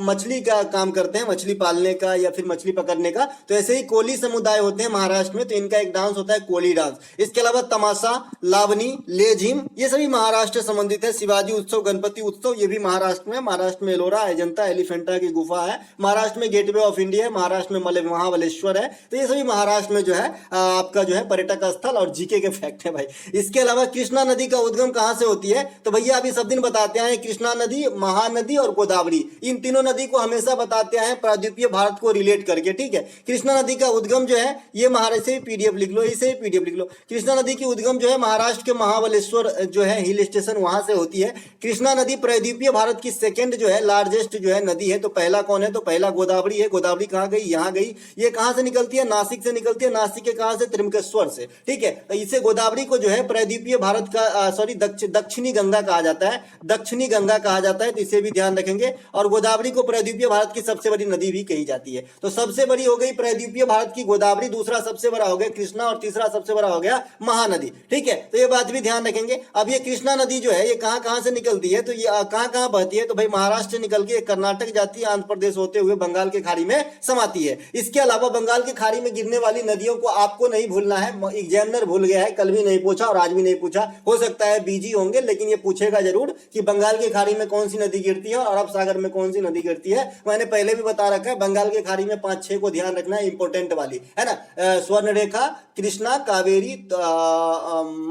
मछली का काम करते हैं, मछली पालने का या फिर मछली पकड़ने का, तो ऐसे ही कोली समुदाय होते हैं महाराष्ट्र में। तो इनका एक डांस होता है कोली डांस। इसके अलावा तमाशा, लावनी, लेझिम, ये सभी महाराष्ट्र से संबंधित है। शिवाजी उत्सव, गणपति उत्सव, ये भी महाराष्ट्र में। महाराष्ट्र में एलोरा, अजंता, एलिफेंटा की गुफा है। महाराष्ट्र में गेटवे ऑफ इंडिया है। महाराष्ट्र में महाबलेश्वर है। तो ये सभी महाराष्ट्र में जो है आपका जो है पर्यटक स्थल और जीके के फैक्ट है भाई। इसके अलावा कृष्णा नदी का उद्गम कहां से होती है, तो भैया अभी सब दिन बताते हैं कृष्णा नदी, महानदी और गोदावरी, इन तीनों नदी को हमेशा बताते हैं प्रायद्वीपीय भारत को रिलेट करके, ठीक है। कृष्णा नदी का उद्गम जो है ये महाराष्ट्र से पीडीएफ लिख लो, इसे पीडीएफ लिख लो। कृष्णा नदी की उद्गम जो है महाराष्ट्र के महाबलेश्वर जो है हिल स्टेशन, वहां से होती है। कृष्णा नदी प्रायद्वीपीय भारत की सेकंड जो है लार्जेस्ट जो है नदी है। तो पहला कौन है, तो पहला गोदावरी है। गोदावरी कहां गई, यहां गई। ये कहां से निकलती है, नासिक से निकलती है। नासिक के कहां से, त्रिमकेश्वर से, ठीक है। तो इसे गोदावरी को जो है प्रायद्वीपीय भारत का सॉरी दक्षिणी गंगा कहा जाता है, दक्षिणी गंगा कहा जाता है, तो इसे भी ध्यान रखेंगे। और गोदावरी को प्रायद्वीपीय भारत की सबसे बड़ी नदी भी कही जाती है। तो सबसे बड़ी हो गई प्रायद्वीपीय भारत की गोदावरी, दूसरा सबसे बड़ा हो गया कृष्णा और तीसरा सबसे बड़ा हो गया महानदी, ठीक है। तो ये बात भी ध्यान रखेंगे। अब ये कृष्णा नदी जो है ये कहां कहां से निकलती है, तो ये कहां कहां बहती है, तो भाई महाराष्ट्र से निकल के कर्नाटक जाती है, आंध्र प्रदेश होते हुए बंगाल के खाड़ी में समाती है। इसके अलावा बंगाल की खाड़ी में गिरने वाली नदियों को आपको नहीं भूलना है, एग्जामिनर भूल गया है, कल भी नहीं पूछा और आज भी नहीं पूछा, हो सकता है बिजी होंगे, लेकिन ये पूछेगा जरूर कि बंगाल की खाड़ी में कौन सी नदी गिरती है और अरब सागर में कौन सी नदी गिरती है। मैंने पहले भी बता रखा है, बंगाल की खाड़ी में 5-6 को ध्यान रखना है, इंपोर्टेंट वाली, है ना। स्वर्णरेखा, कृष्णा, कावेरी,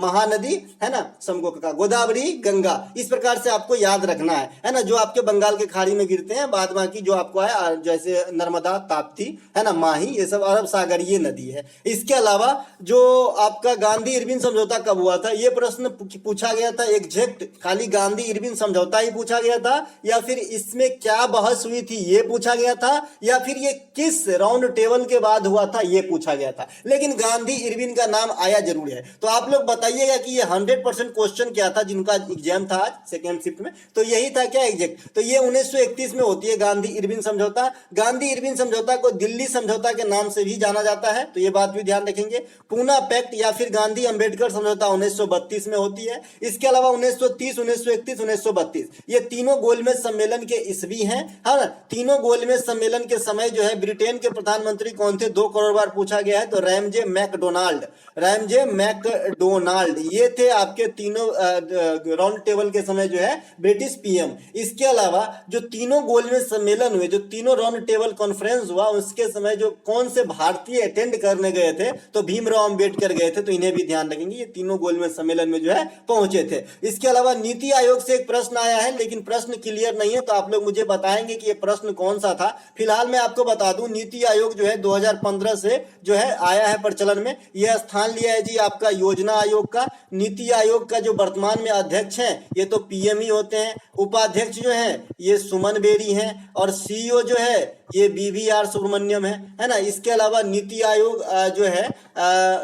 महानदी, है ना, समगोका, गोदावरी, गंगा, इस प्रकार से आपको याद रखना है ना, जो आपके बंगाल के खाड़ी में गिरते हैं। बाद बाकी जो आपको है जैसे नर्मदा, ताप्ती, है ना, माही, ये सब अरब सागर ये नदी है। इसके अलावा जो आपका गांधी इरविन समझौता कब हुआ था, ये प्रश्न पूछा गया था एग्जैक्ट, खाली गांधी इरविन समझौता ही पूछा गया था, या फिर इसमें क्या बहस हुई थी ये पूछा गया था, या फिर ये किस राउंड टेबल के बाद हुआ था ये पूछा गया था। लेकिन गांधी इरविन का नाम आया जरूर है। तो आप लोग बताइएगा कि ये 100% क्वेश्चन क्या था जिनका एग्जाम था आज सेकेंड शिफ्ट में, तो यही था क्या एग्जैक्ट। तो ये 1931 में होती है गांधी इरविन समझौता। गांधी इरविन समझौता को दिल्ली समझौता के नाम से भी जाना जाता है, तो ये बात भी ध्यान रखेंगे। पूना पैक्ट या फिर गांधी अंबेडकर समझौता 1932 में होती है। इसके अलावा 1930, 1931, 1932 ये तीनों गोलमेज सम्मेलन के ईस्वी हैं। हाँ, तीनों गोलमेज सम्मेलन के समय जो है ब्रिटेन के प्रधानमंत्री कौन थे, 2 करोड़ बार पूछा गया है, तो रैमजे मैकडोनाल्ड, रैमजे मैकडोनाल्ड ये थे आपके तीनों राउंड टेबल के समय जो है ब्रिटिश पीएम। इसके अलावा जो तीनों गोलमेज सम्मेलन हुए, जो तीनों राउंड टेबल कॉन्फ्रेंस हुआ, उसके समय जो कौन से भारतीय अटेंड करने गए थे, तो भीमराव अंबेडकर गए थे, तो इन्हें भी ध्यान रखेंगे, ये तीनों गोलमेज सम्मेलन में जो है पहुंचे थे। इसके अलावा नीति आयोग से एक प्रश्न आया है, लेकिन प्रश्न क्लियर नहीं है, तो आप लोग मुझे बताएंगे कि ये प्रश्न कौन सा था। फिलहाल मैं आपको बता दूं, नीति आयोग जो है 2015 से जो है आया है प्रचलन में। यह स्थान लिया है जी आपका योजना आयोग का। नीति आयोग का जो वर्तमान में अध्यक्ष हैं ये तो पीएम ही होते हैं। उपाध्यक्ष जो है ये सुमन बेरी हैं, और सीईओ जो है ये BVR सुब्रमण्यम है ना। इसके अलावा नीति आयोग जो है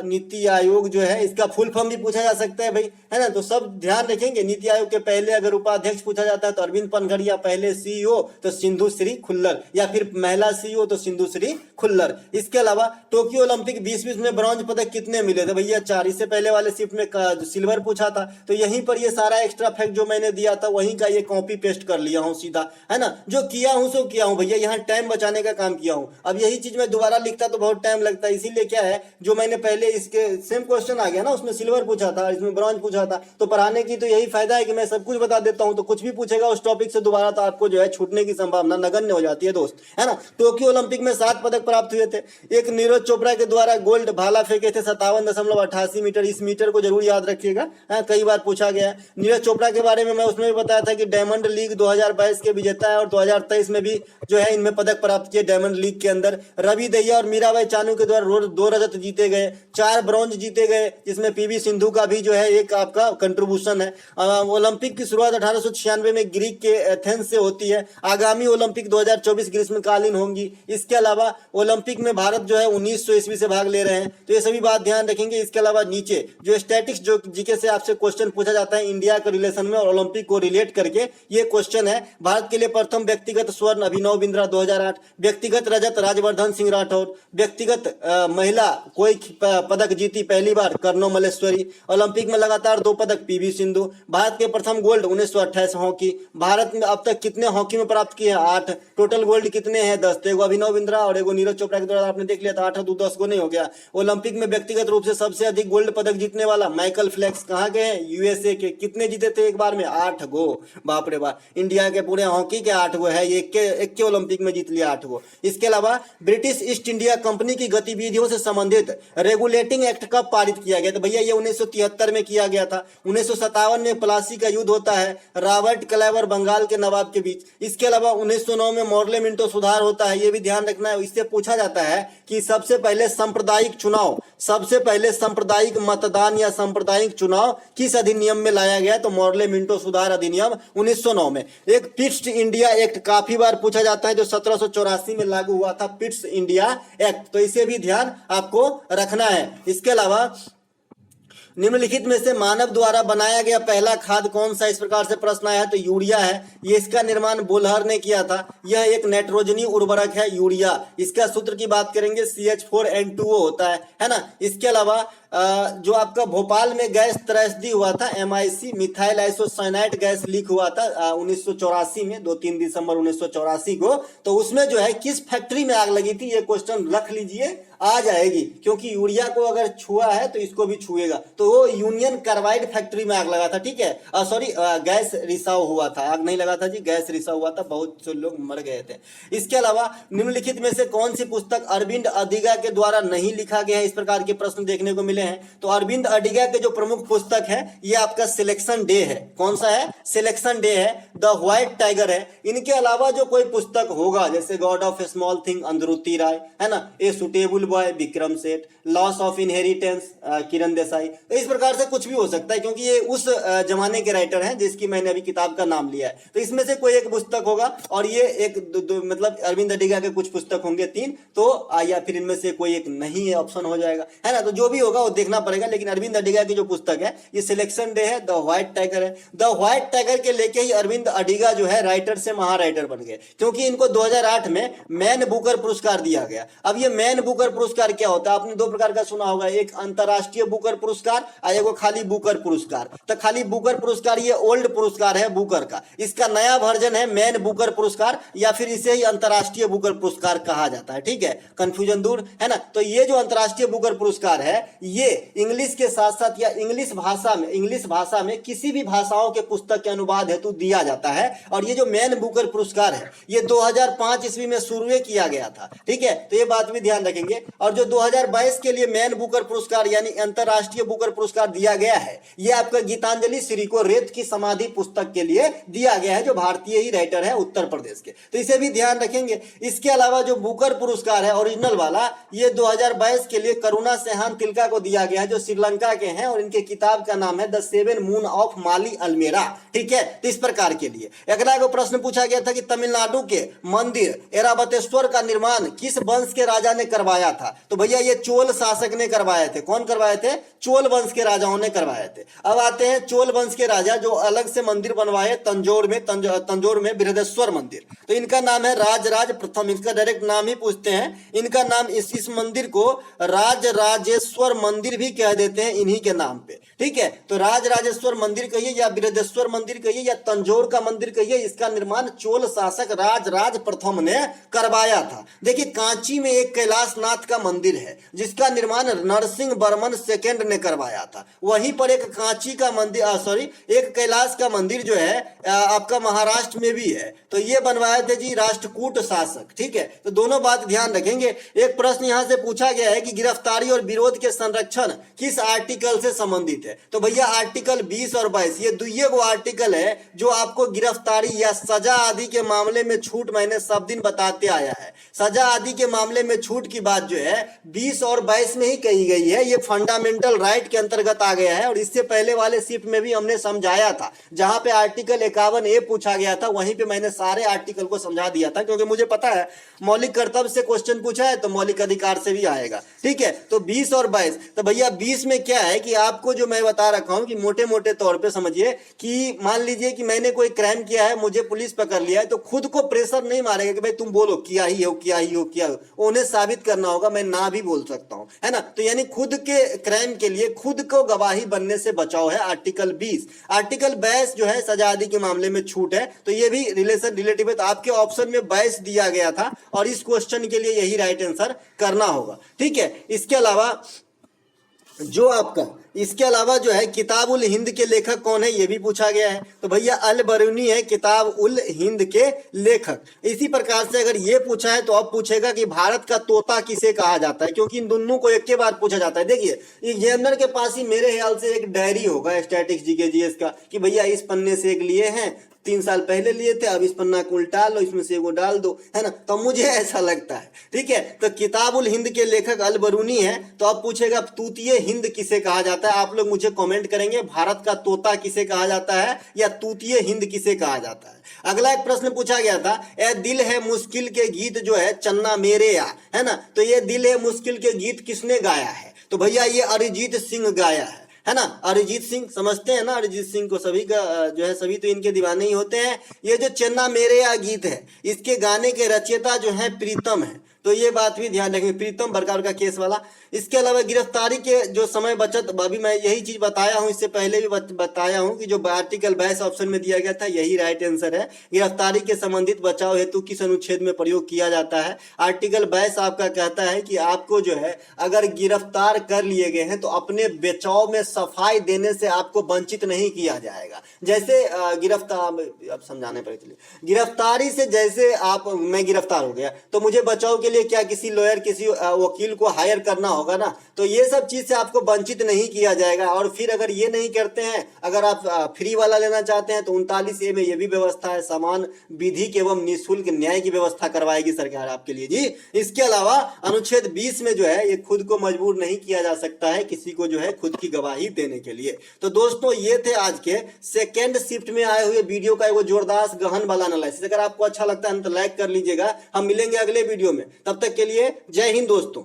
नीति आयोग जो है इसका फुल फॉर्म भी पूछा जा सकता है भाई, है ना। तो सब ध्यान रखेंगे, नीति आयोग के पहले अगर उपाध्यक्ष पूछा जाता है तो अरविंद पनघड़िया, पहले सीईओ तो सिंधु श्री खुल्लर, या फिर महिला सीईओ तो सिंधु श्री खुल्लर। इसके अलावा टोक्यो ओलंपिक 2020 में ब्रॉन्ज पदक कितने मिले थे भैया? 4। इससे पहले वाले शिफ्ट में सिल्वर पूछा था, तो यहीं पर ये सारा एक्स्ट्रा फैक्ट जो मैंने दिया था वहीं का ये कॉपी पेस्ट कर लिया हूं सीधा, है ना। जो किया हूं सो किया हूं भैया, यहाँ टाइम बचाने का काम किया हूं। अब यही चीज मैं दोबारा लिखता तो बहुत टाइम लगता है, इसीलिए क्या है जो मैंने पहले इसके सेम क्वेश्चन आ गया ना, उसमें सिल्वर पूछा था, इसमें ब्रॉन्ज पूछा था, तो पढ़ाने की तो यही फायदा है कि मैं सब कुछ बता देता हूं, तो कुछ भी पूछेगा उस टॉपिक से दोबारा तो आपको जो है छूटने की संभावना नगण्य हो जाती है दोस्त, है ना। टोक्यो ओलंपिक में 7 पदक प्राप्त हुए थे। एक नीरज चोपड़ा के द्वारा गोल्ड भाला फेंके थे 57.88 मीटर, इस मीटर को जरूर याद रखिएगा, कई बार पूछा गया है। नीरज चोपड़ा के बारे में मैं उसमें भी बताया था कि डायमंड लीग 2022 के विजेता है, और 2023 में भी जो है इनमें पदक प्राप्त किए डायमंड लीग के अंदर। रवि दहिया और मीराबाई चानू के द्वारा 2 रजत जीते गए, 4 ब्रॉन्ज जीते गए, जिसमें पीवी सिंधु का भी जो है एक आपका कंट्रीब्यूशन है। ओलंपिक की शुरुआत 1896 में ग्रीक के एथेंस से होती है। आगामी ओलंपिक 2024 ग्रीष्मकालीन होंगी। इसके अलावा ओलंपिक में भारत जो है 1900 ईस्वी से भाग ले रहे हैं, तो ये सभी बात ध्यान रखेंगे। इसके अलावा नीचे जो स्टैटिक्स जो जीके से आपसे क्वेश्चन पूछा जाता है इंडिया के रिलेशन में और ओलंपिक को रिलेट करके, ये क्वेश्चन है। भारत के लिए प्रथम व्यक्तिगत स्वर्ण अभिनव बिंद्रा 2008, व्यक्तिगत रजत राजवर्धन सिंह राठौर, व्यक्तिगत महिला कोई पदक जीती पहली बार कर्नो मल्लेश्वरी, ओलंपिक में लगातार 2 पदक पीवी सिंधु, भारत के प्रथम गोल्ड 1928 हॉकी। भारत में अब तक कितने हॉकी में प्राप्त किए हैं? 8। टोटल गोल्ड कितने हैं? 10। तो एगो अभिनव बिंद्रा और एगो नीरज चोपड़ा के द्वारा आपने देख लिया था, 8 और 10 को नहीं हो गया। ओलंपिक में व्यक्तिगत रूप से सबसे अधिक गोल्ड पदक जीतने वाला माइकल फ्लेक्स कहाँ के हैं? यूएसए के। कितने जीते थे एक बार में? 8 गो। बाप रे बाप, इंडिया के पूरे हॉकी के 8 गो है, एक के ओलंपिक में जीत लिया 8 गो। इसके अलावा ब्रिटिश ईस्ट इंडिया कंपनी की गतिविधियों से संबंधित रेगुलेटिंग एक्ट कब पारित किया गया? तो भैया ये 1973 में किया गया था। 1957 में प्लासी का युद्ध होता है रॉबर्ट क्लाइव बंगाल के नवाब के बीच। इसके अलावा 1909 में मॉर्ले मिंटो सुधार होता है, ये भी ध्यान रखना है। इससे पूछा जाता है कि सबसे पहले सांप्रदायिक चुनाव, सबसे पहले सांप्रदायिक मतदान या सांप्रदायिक चुनाव किस अधिनियम में लाया गया? तो मॉर्ले मिंटो सुधार अधिनियम 1909 में। एक पिट्स इंडिया एक्ट काफी बार पूछा जाता है जो 1784 में लागू हुआ था, पिट्स इंडिया एक्ट, तो इसे भी ध्यान आपको रखना है। इसके अलावा निम्नलिखित में से मानव द्वारा बनाया गया पहला खाद कौन सा? इस प्रकार से प्रश्न आया है, तो यूरिया है। ये इसका निर्माण बोल्हर ने किया था। यह एक नाइट्रोजनी उर्वरक है यूरिया। इसका सूत्र की बात करेंगे CH4N2O होता है ना। इसके अलावा जो आपका भोपाल में गैस त्रैसदी हुआ था, MIC methyl isocyanide gas leak हुआ था 1984 में, 2-3 दिसंबर 1984 को, तो उसमें जो है किस फैक्ट्री में आग लगी थी? ये क्वेश्चन रख लीजिए, आ जाएगी, क्योंकि यूरिया को अगर छुआ है तो इसको भी छुएगा। तो वो यूनियन कार्बाइड फैक्ट्री में आग लगा था, ठीक है। सॉरी, गैस रिसाव हुआ था, आग नहीं लगा था जी, गैस रिसाव हुआ था, बहुत से लोग मर गए थे। इसके अलावा निम्नलिखित में से कौन सी पुस्तक अरविंद अडिगा के द्वारा नहीं लिखा गया है? इस प्रकार के प्रश्न देखने को मिले हैं। तो अरविंद अडिगा के जो प्रमुख पुस्तक है ये आपका सिलेक्शन डे है। कौन सा है? सिलेक्शन डे है। द व्हाइट टाइगर है। इनके अलावा जो कोई पुस्तक होगा, जैसे God of a small thing अंधरुति राय, है ना, a suitable boy Vikram Seth, loss of inheritance Kiran Desai, तो इस प्रकार से कुछ भी हो सकता है, क्योंकि ये उस जमाने के राइटर हैं जिसकी मैंने अभी किताब का नाम लिया है। तो इसमें से कोई एक पुस्तक होगा, और ये एक मतलब अरविंद अडिगा के कुछ पुस्तक होंगे 3, तो या फिर इनमें से कोई एक नहीं है, ऑप्शन हो जाएगा, है ना। तो जो भी होगा वो देखना पड़ेगा, लेकिन अरविंद अडिगा की जो पुस्तक है ये सिलेक्शन डे है, द व्हाइट टाइगर है। द व्हाइट टाइगर के लेके ही अरविंद अडिगा जो है राइटर से महाराइटर बन गए, क्योंकि इनको 2008 में मैन बुकर पुरस्कार दिया गया। अब ये मैन बुकर पुरस्कार क्या होता है? आपने 2 प्रकार का सुना होगा, एक अंतरराष्ट्रीय बुकर पुरस्कार और एक खाली बुकर पुरस्कार। तो खाली बुकर पुरस्कार ये ओल्ड पुरस्कार है बुकर का, इसका नया वर्जन है मैन बुकर पुरस्कार, या फिर इसे ही अंतरराष्ट्रीय बुकर पुरस्कार कहा जाता है, ठीक है। कंफ्यूजन दूर, है ना। तो ये जो अंतरराष्ट्रीय बुकर पुरस्कार है ये इंग्लिश के साथ साथ या इंग्लिश भाषा में किसी भी भाषाओं के पुस्तक के अनुवाद हेतु दिया जाता है। और ये जो मैन बुकर पुरस्कार है ये 2005 ईस्वी में शुरू किया गया था, ठीक है। तो ये बात भी ध्यान रखेंगे। और जो 2022 के लिए मैन बुकर पुरस्कार यानी अंतरराष्ट्रीय बुकर पुरस्कार दिया गया है, ये आपका गीतांजलि श्री को रेत की समाधि पुस्तक के लिए दिया गया है, जो भारतीय ही राइटर है उत्तर प्रदेश के, तो इसे भी ध्यान रखेंगे। इसके अलावा जो बुकर पुरस्कार है ओरिजिनल वाला, ये 2022 के लिए करुणा सेहान तिलका को दिया गया है, जो श्रीलंका के हैं, और इनके किताब का नाम है द सेवन मून ऑफ माली अल्मेरा। ठीक है, तो इस प्रकार के लिए अगला को प्रश्न पूछा गया था कि तमिलनाडु के मंदिर ऐरावतेश्वर का निर्माण किस वंश के राजा ने करवाया था? तो भैया ये चोल शासक ने करवाए थे। कौन करवाए थे? चोल वंश के राजाओं ने करवाए थे। अब आते हैं चोल वंश के राजा जो अलग से मंदिर बनवाए तंजौर में बृहदेश्वर मंदिर, तो इनका नाम है राजराज प्रथम। इसका डायरेक्ट नाम ही पूछते हैं, इनका नाम इस मंदिर को राजराजेश्वर मंदिर भी कह देते हैं इन्हीं के नाम पे। ठीक है, तो राजराजेश्वर मंदिर कहिए या बृहदेश्वर मंदिर कहिए या तंजौर का मंदिर कहिए, इसका निर्माण चोल शासक राजराज प्रथम ने करवाया था। देखिए कांची में एक कैलाशनाथ का मंदिर है जिसका निर्माण नरसिंह वर्मन सेकेंड ने करवाया था। वहीं पर एक कांची का मंदिर एक कैलाश का मंदिर जो है आपका महाराष्ट्र में भी है, तो ये बनवाए थे जी राष्ट्रकूट शासक। ठीक है, तो दोनों बात ध्यान रखेंगे। एक प्रश्न यहां से पूछा गया है कि गिरफ्तारी और विरोध के संरक्षण किस आर्टिकल से संबंधित है? तो भैया आर्टिकल 20 और 22 ये दुइये को आर्टिकल है जो आपको गिरफ्तारी या सजा आदि के मामले में छूट मैंने सब दिन बताते आया है। सजा आदि के मामले में छूट की बात जो है 20 और 22 में ही कही गई है। ये फंडामेंटल राइट के अंतर्गत आ गया है, और इससे पहले वाले शिफ्ट में भी हमने समझाया था। जहां पे आर्टिकल 51A पूछा गया था वहीं पे मैंने सारे आर्टिकल को समझा दिया था, क्योंकि मुझे पता है मौलिक कर्तव्य से क्वेश्चन पूछा है तो मौलिक अधिकार से भी आएगा। ठीक है, तो 20 और 22, तो भैया 20 में क्या है कि आपको जो मैं बता रखा हूं कि मोटे मोटे तौर पे समझिए कि मान लीजिए कि मैंने कोई क्राइम किया है, मुझे पुलिस पकड़ लिया है, तो खुद को प्रेशर नहीं मारेगा कि भाई तुम बोलो किया ही हो किया ही हो किया हो, उन्हें साबित करना होगा। मैं ना भी बोल सकता हूं, है ना। तो यानी खुद के क्राइम के लिए खुद को गवाही बनने से बचाव है आर्टिकल 20। आर्टिकल 22 जो है सजा आदि के मामले में छूट है, तो ये भी रिलेटिव है। तो आपके ऑप्शन में 22 दिया गया था और इस क्वेश्चन के लिए यही राइट आंसर करना होगा। ठीक है, इसके अलावा जो है किताब उल हिंद के लेखक कौन है ये भी पूछा गया है। तो भैया अल बरूनी है किताब उल हिंद के लेखक। इसी प्रकार से अगर ये पूछा है तो अब पूछेगा कि भारत का तोता किसे कहा जाता है, क्योंकि इन दोनों को एक के बाद पूछा जाता है। देखिए एग्जामिनर के पास ही मेरे ख्याल से एक डायरी होगा स्टैटिक्स जीके जीएस का कि भैया इस पन्ने से एक लिए हैं, 3 साल पहले लिए थे, अब इस पन्ना को उल्टा लो, इसमें से एगो डाल दो, है ना। तो मुझे ऐसा लगता है। ठीक है, तो किताबुल हिंद के लेखक अल बरूनी है। तो अब पूछेगा तूतिए हिंद किसे कहा जाता है। आप लोग मुझे कमेंट करेंगे भारत का तोता किसे कहा जाता है या तूतिए हिंद किसे कहा जाता है। अगला एक प्रश्न पूछा गया था, ए दिल है मुश्किल के गीत जो है चन्ना मेरे या, है ना। तो ये दिल है मुश्किल के गीत किसने गाया है? तो भैया ये अरिजीत सिंह गाया है ना। अरिजीत सिंह समझते हैं ना, अरिजीत सिंह को सभी का जो है सभी तो इनके दीवाने ही होते हैं। ये जो चन्ना मेरे या गीत है इसके गाने के रचयिता जो है प्रीतम है, तो ये बात भी ध्यान रखेंगे, प्रीतम बरकार का केस वाला। इसके अलावा गिरफ्तारी के जो समय बचत, अभी मैं यही चीज बताया हूं, इससे पहले भी बताया हूं कि जो आर्टिकल 22 ऑप्शन में दिया गया था यही राइट आंसर है। गिरफ्तारी के संबंधित बचाव हेतु किस अनुच्छेद में प्रयोग किया जाता है? आर्टिकल 22 आपका कहता है कि आपको जो है अगर गिरफ्तार कर लिए गए हैं तो अपने बचाव में सफाई देने से आपको वंचित नहीं किया जाएगा। जैसे अब समझाने पर चलिए, गिरफ्तारी से जैसे मैं गिरफ्तार हो गया तो मुझे बचाव के लिए क्या किसी लॉयर किसी वकील को हायर करना होगा ना, तो ये सब चीज से आपको वंचित नहीं किया जाएगा। और फिर अगर ये नहीं करते हैं, अगर आप फ्री वाला लेना चाहते हैं तो 39A में ये भी व्यवस्था है, समान विधिक एवं निःशुल्क न्याय की व्यवस्था करवाएगी सरकार आपके लिए जी। इसके अलावा अनुच्छेद 20 में जो है ये खुद को मजबूर नहीं किया जा सकता है किसी को जो है खुद की गवाही देने के लिए। तो दोस्तों ये थे आज के सेकेंड शिफ्ट में आए हुए वीडियो का एगो जोरदार गहन वाला एनालिसिस। अगर आपको अच्छा लगता है तो लाइक कर लीजिएगा। हम मिलेंगे अगले वीडियो में, तब तक के लिए जय हिंद दोस्तों।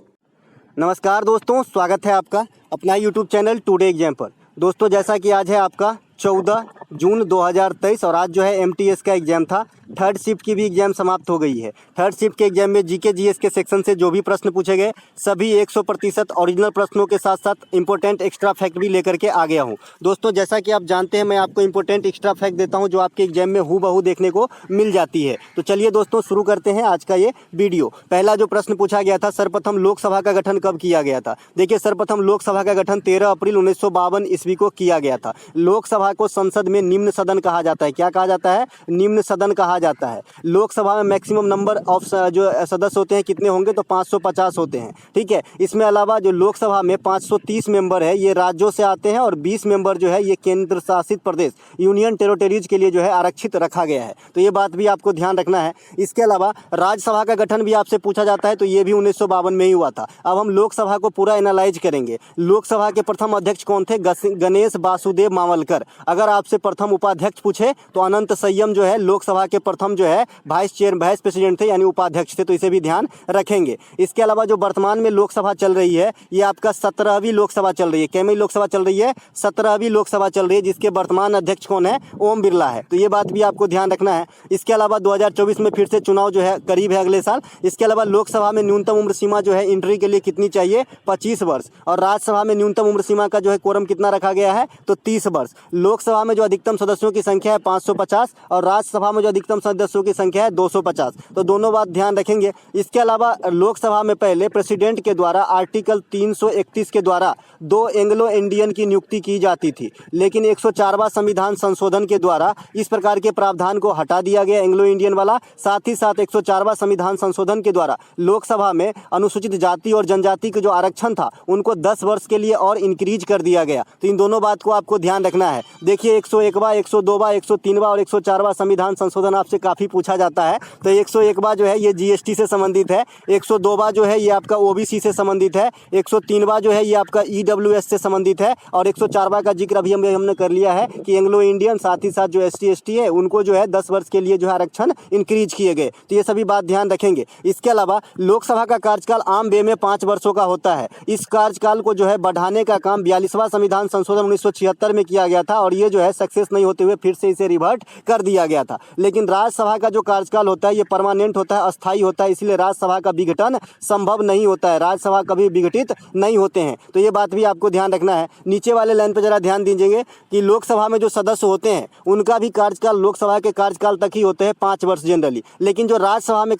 नमस्कार दोस्तों, स्वागत है आपका अपना यूट्यूब चैनल टुडे एग्जाम पर। दोस्तों जैसा कि आज है आपका 14 जून 2023 और आज जो है MTS का एग्जाम था। थर्ड शिफ्ट की भी एग्जाम समाप्त हो गई है। थर्ड शिफ्ट के एग्जाम में जीके जीएस के सेक्शन से जो भी प्रश्न पूछे गए सभी 100% ओरिजिनल प्रश्नों के साथ साथ इंपॉर्टेंट एक्स्ट्रा फैक्ट भी लेकर के आ गया हूं। दोस्तों जैसा कि आप जानते हैं मैं आपको इंपॉर्टेंट एक्स्ट्रा फैक्ट देता हूं जो आपके एग्जाम में हूबहू देखने को मिल जाती है। तो चलिए दोस्तों शुरू करते हैं आज का ये वीडियो। पहला जो प्रश्न पूछा गया था, सर्वप्रथम लोकसभा का गठन कब किया गया था? देखिए सर्वप्रथम लोकसभा का गठन 13 अप्रैल 1952 ईस्वी को किया गया था। लोकसभा लोकसभा को संसद में निम्न सदन कहा जाता है। क्या कहा जाता है? निम्न सदन कहा जाता है। लोकसभा में मैक्सिमम नंबर ऑफ जो सदस्य होते हैं कितने होंगे? तो 550 होते हैं। ठीक है, इसमें अलावा जो लोकसभा में 530 मेंबर है ये राज्यों से आते हैं और 20 मेंबर जो है ये केंद्र शासित प्रदेश यूनियन टेरिटरीज के लिए जो है आरक्षित रखा गया है। तो ये बात भी आपको ध्यान रखना है। इसके अलावा राज्यसभा का गठन भी आपसे पूछा जाता है, तो ये भी 1952 में ही हुआ था। अब हम लोकसभा को पूरा एनालाइज करेंगे। लोकसभा के प्रथम अध्यक्ष कौन थे? गणेश वासुदेव मावलकर। अगर आपसे प्रथम उपाध्यक्ष पूछे तो अनंत संयम जो है लोकसभा के प्रथम जो है वाइस प्रेसिडेंट थे, यानी उपाध्यक्ष थे, तो इसे भी ध्यान रखेंगे। इसके अलावा जो वर्तमान में लोकसभा चल रही है ये आपका 17वीं लोकसभा चल रही है। कैमी लोकसभा चल रही है? 17वीं लोकसभा चल रही है, जिसके वर्तमान अध्यक्ष कौन है? ओम बिरला है। तो ये बात भी आपको ध्यान रखना है। इसके अलावा 2024 में फिर से चुनाव जो है करीब है अगले साल। इसके अलावा लोकसभा में न्यूनतम उम्र सीमा जो है एंट्री के लिए कितनी चाहिए? 25 वर्ष। और राज्यसभा में न्यूनतम उम्र सीमा का जो है कोरम कितना रखा गया है? तो 30 वर्ष। लोकसभा में जो अधिकतम सदस्यों की संख्या है 550 और राज्यसभा में जो अधिकतम सदस्यों की संख्या है 250। तो दोनों बात ध्यान रखेंगे। इसके अलावा लोकसभा में पहले प्रेसिडेंट के द्वारा आर्टिकल 331 के द्वारा 2 एंग्लो इंडियन की नियुक्ति की जाती थी, लेकिन 104वां संविधान संशोधन के द्वारा इस प्रकार के प्रावधान को हटा दिया गया, एंग्लो इंडियन वाला। साथ ही साथ 104वां संविधान संशोधन के द्वारा लोकसभा में अनुसूचित जाति और जनजाति के जो आरक्षण था उनको 10 वर्ष के लिए और इंक्रीज कर दिया गया। तो इन दोनों बात को आपको ध्यान रखना है। देखिए 101वां, 102वां, 103वां और 104वां संविधान संशोधन आपसे काफ़ी पूछा जाता है। तो 101वां जो है ये जीएसटी से संबंधित है, 102वां जो है ये आपका ओबीसी से संबंधित है, 103वां जो है ये आपका ईडब्ल्यूएस से संबंधित है और 104वां का जिक्र अभी हमने कर लिया है कि एंग्लो इंडियन साथ ही साथ जो एसटी है उनको जो है 10 वर्ष के लिए जो है आरक्षण इंक्रीज किए गए। तो ये सभी बात ध्यान रखेंगे। इसके अलावा लोकसभा का कार्यकाल आम वे में 5 वर्षों का होता है। इस कार्यकाल को जो है बढ़ाने का काम 42वां संविधान संशोधन 1976 में किया गया था और ये जो है सक्सेस नहीं होते हुए फिर से इसे रिवर्ट कर दिया गया था। लेकिन राज्यसभा का जो कार्यकाल होता है ये परमानेंट होता है, अस्थायी होता है, इसलिए राज्यसभा का विघटन संभव नहीं होता है। राज्यसभा कभी विघटित नहीं होते हैं। तो ये बात भी आपको ध्यान रखना है। नीचे वाले लाइन पर जरा ध्यान दीजिएगा कि लोकसभा में जो सदस्य होते हैं उनका भी कार्यकाल लोकसभा के कार्यकाल तक ही होते हैं 5 वर्ष जनरली, लेकिन जो राज्यसभा में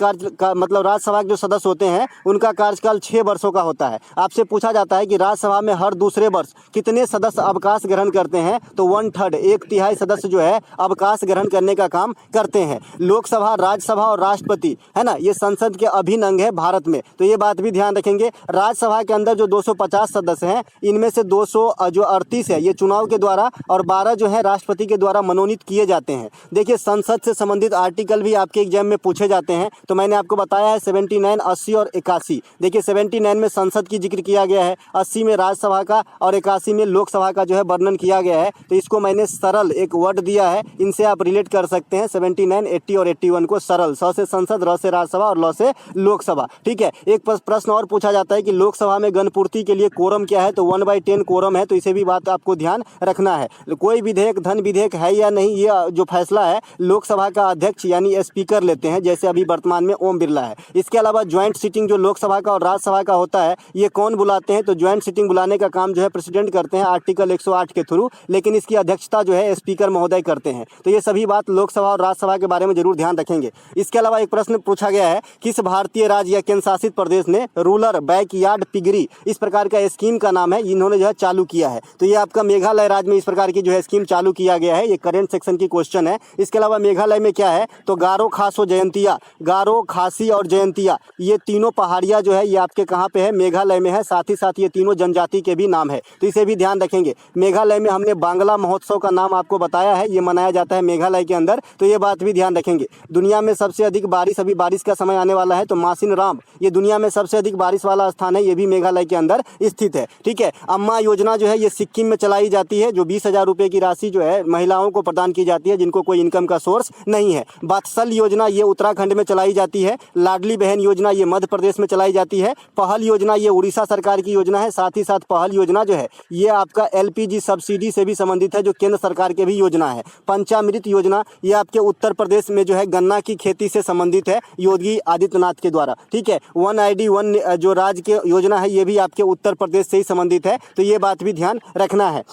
मतलब राज्यसभा के जो सदस्य होते हैं उनका कार्यकाल 6 वर्षों का होता है। आपसे पूछा जाता है कि राज्यसभा में हर दूसरे वर्ष कितने सदस्य अवकाश ग्रहण करते हैं? तो 1/3 1/3 सदस्य जो है अवकाश ग्रहण करने का काम करते हैं। लोकसभा, राज्यसभा और राष्ट्रपति है ना, ये संसद के अभिन्न अंग है भारत में। तो ये बात भी ध्यान रखेंगे। राज्यसभा के अंदर जो 250 सदस्य हैं इनमें से 238 है ये चुनाव के द्वारा और 12 जो है राष्ट्रपति के द्वारा मनोनीत किए जाते हैं। देखिए संसद से संबंधित आर्टिकल भी आपके एग्जाम में पूछे जाते हैं। तो मैंने आपको बताया है 79, 80 और 81। देखिए 79 में संसद की जिक्र किया गया है, 80 में राज्यसभा का और 81 में लोकसभा का जो है वर्णन किया गया है। तो इसको मैंने सरल एक वर्ड दिया है, इनसे आप रिलेट कर सकते हैं 79, 80 और 81 को। सरल, स से संसद, र से राज्यसभा और ल से लोकसभा। ठीक है, एक प्रश्न और पूछा जाता है कि लोकसभा में गणपूर्ति के लिए कोरम क्या है? तो 1/10 कोरम है। तो इसे भी बात आपको ध्यान रखना है। कोई विधेयक धन विधेयक है या नहीं, ये जो फैसला है लोकसभा का अध्यक्ष यानी स्पीकर लेते हैं, जैसे अभी वर्तमान में ओम बिरला है। इसके अलावा ज्वाइंट सीटिंग जो लोकसभा का और राज्यसभा का होता है ये कौन बुलाते हैं? तो ज्वाइंट सीटिंग बुलाने का काम जो है प्रेसिडेंट करते हैं आर्टिकल 108 के थ्रू, लेकिन इसकी अध्यक्षता जो है स्पीकर महोदय करते हैं। तो ये सभी बात लोकसभा और राज्यसभा के बारे में जरूर ध्यान रखेंगे। इसके अलावा एक प्रश्न पूछा गया है, किस भारतीय राज्य या केंद्र शासित प्रदेश ने रूरल बैकयार्ड पिगरी इस प्रकार का स्कीम का नाम है इन्होंने जो है चालू किया है? तो ये आपका मेघालय राज्य में इस प्रकार की जो है स्कीम चालू किया गया है। ये करंट सेक्शन की क्वेश्चन है। इसके अलावा मेघालय में क्या है? तो गारो, खासो, जयंतिया, गारो, खासी और जयंतिया ये तीनों पहाड़ियाँ जो है ये आपके कहाँ पे है? मेघालय में है। साथ ही साथ ये तीनों जनजाति के भी नाम है, तो इसे भी ध्यान रखेंगे। मेघालय में हमने बांग्ला महोत्सव का नाम आपको बताया है, ये मनाया जाता है मेघालय के अंदर, तो ये बात भी ध्यान रखेंगे। दुनिया में सबसे अधिक बारिश, अभी बारिश का समय आने वाला है, तो मासिन राम ये दुनिया में सबसे अधिक बारिश वाला स्थान है, ये भी मेघालय के अंदर स्थित है। ठीक है, अम्मा योजना जो है ये सिक्किम में चलाई जाती है, जो 20,000 रुपये की राशि जो है महिलाओं को प्रदान की जाती है जिनको कोई इनकम का सोर्स नहीं है। वात्सल योजना ये उत्तराखंड में चलाई जाती है। लाडली बहन योजना ये मध्य प्रदेश में चलाई जाती है। पहल योजना ये उड़ीसा सरकार की योजना है। साथ ही साथ पहल योजना जो है ये आपका एलपीजी सब्सिडी से भी संबंधित है, जो केंद्र सरकार के भी योजना है। पंचामृत योजना ये आपके उत्तर प्रदेश में जो है गन्ना की खेती से संबंधित है, योगी आदित्यनाथ के द्वारा। ठीक है, 1 ID 1 जो राज्य की योजना है ये भी आपके उत्तर प्रदेश से ही संबंधित है, तो ये बात भी ध्यान रखना है।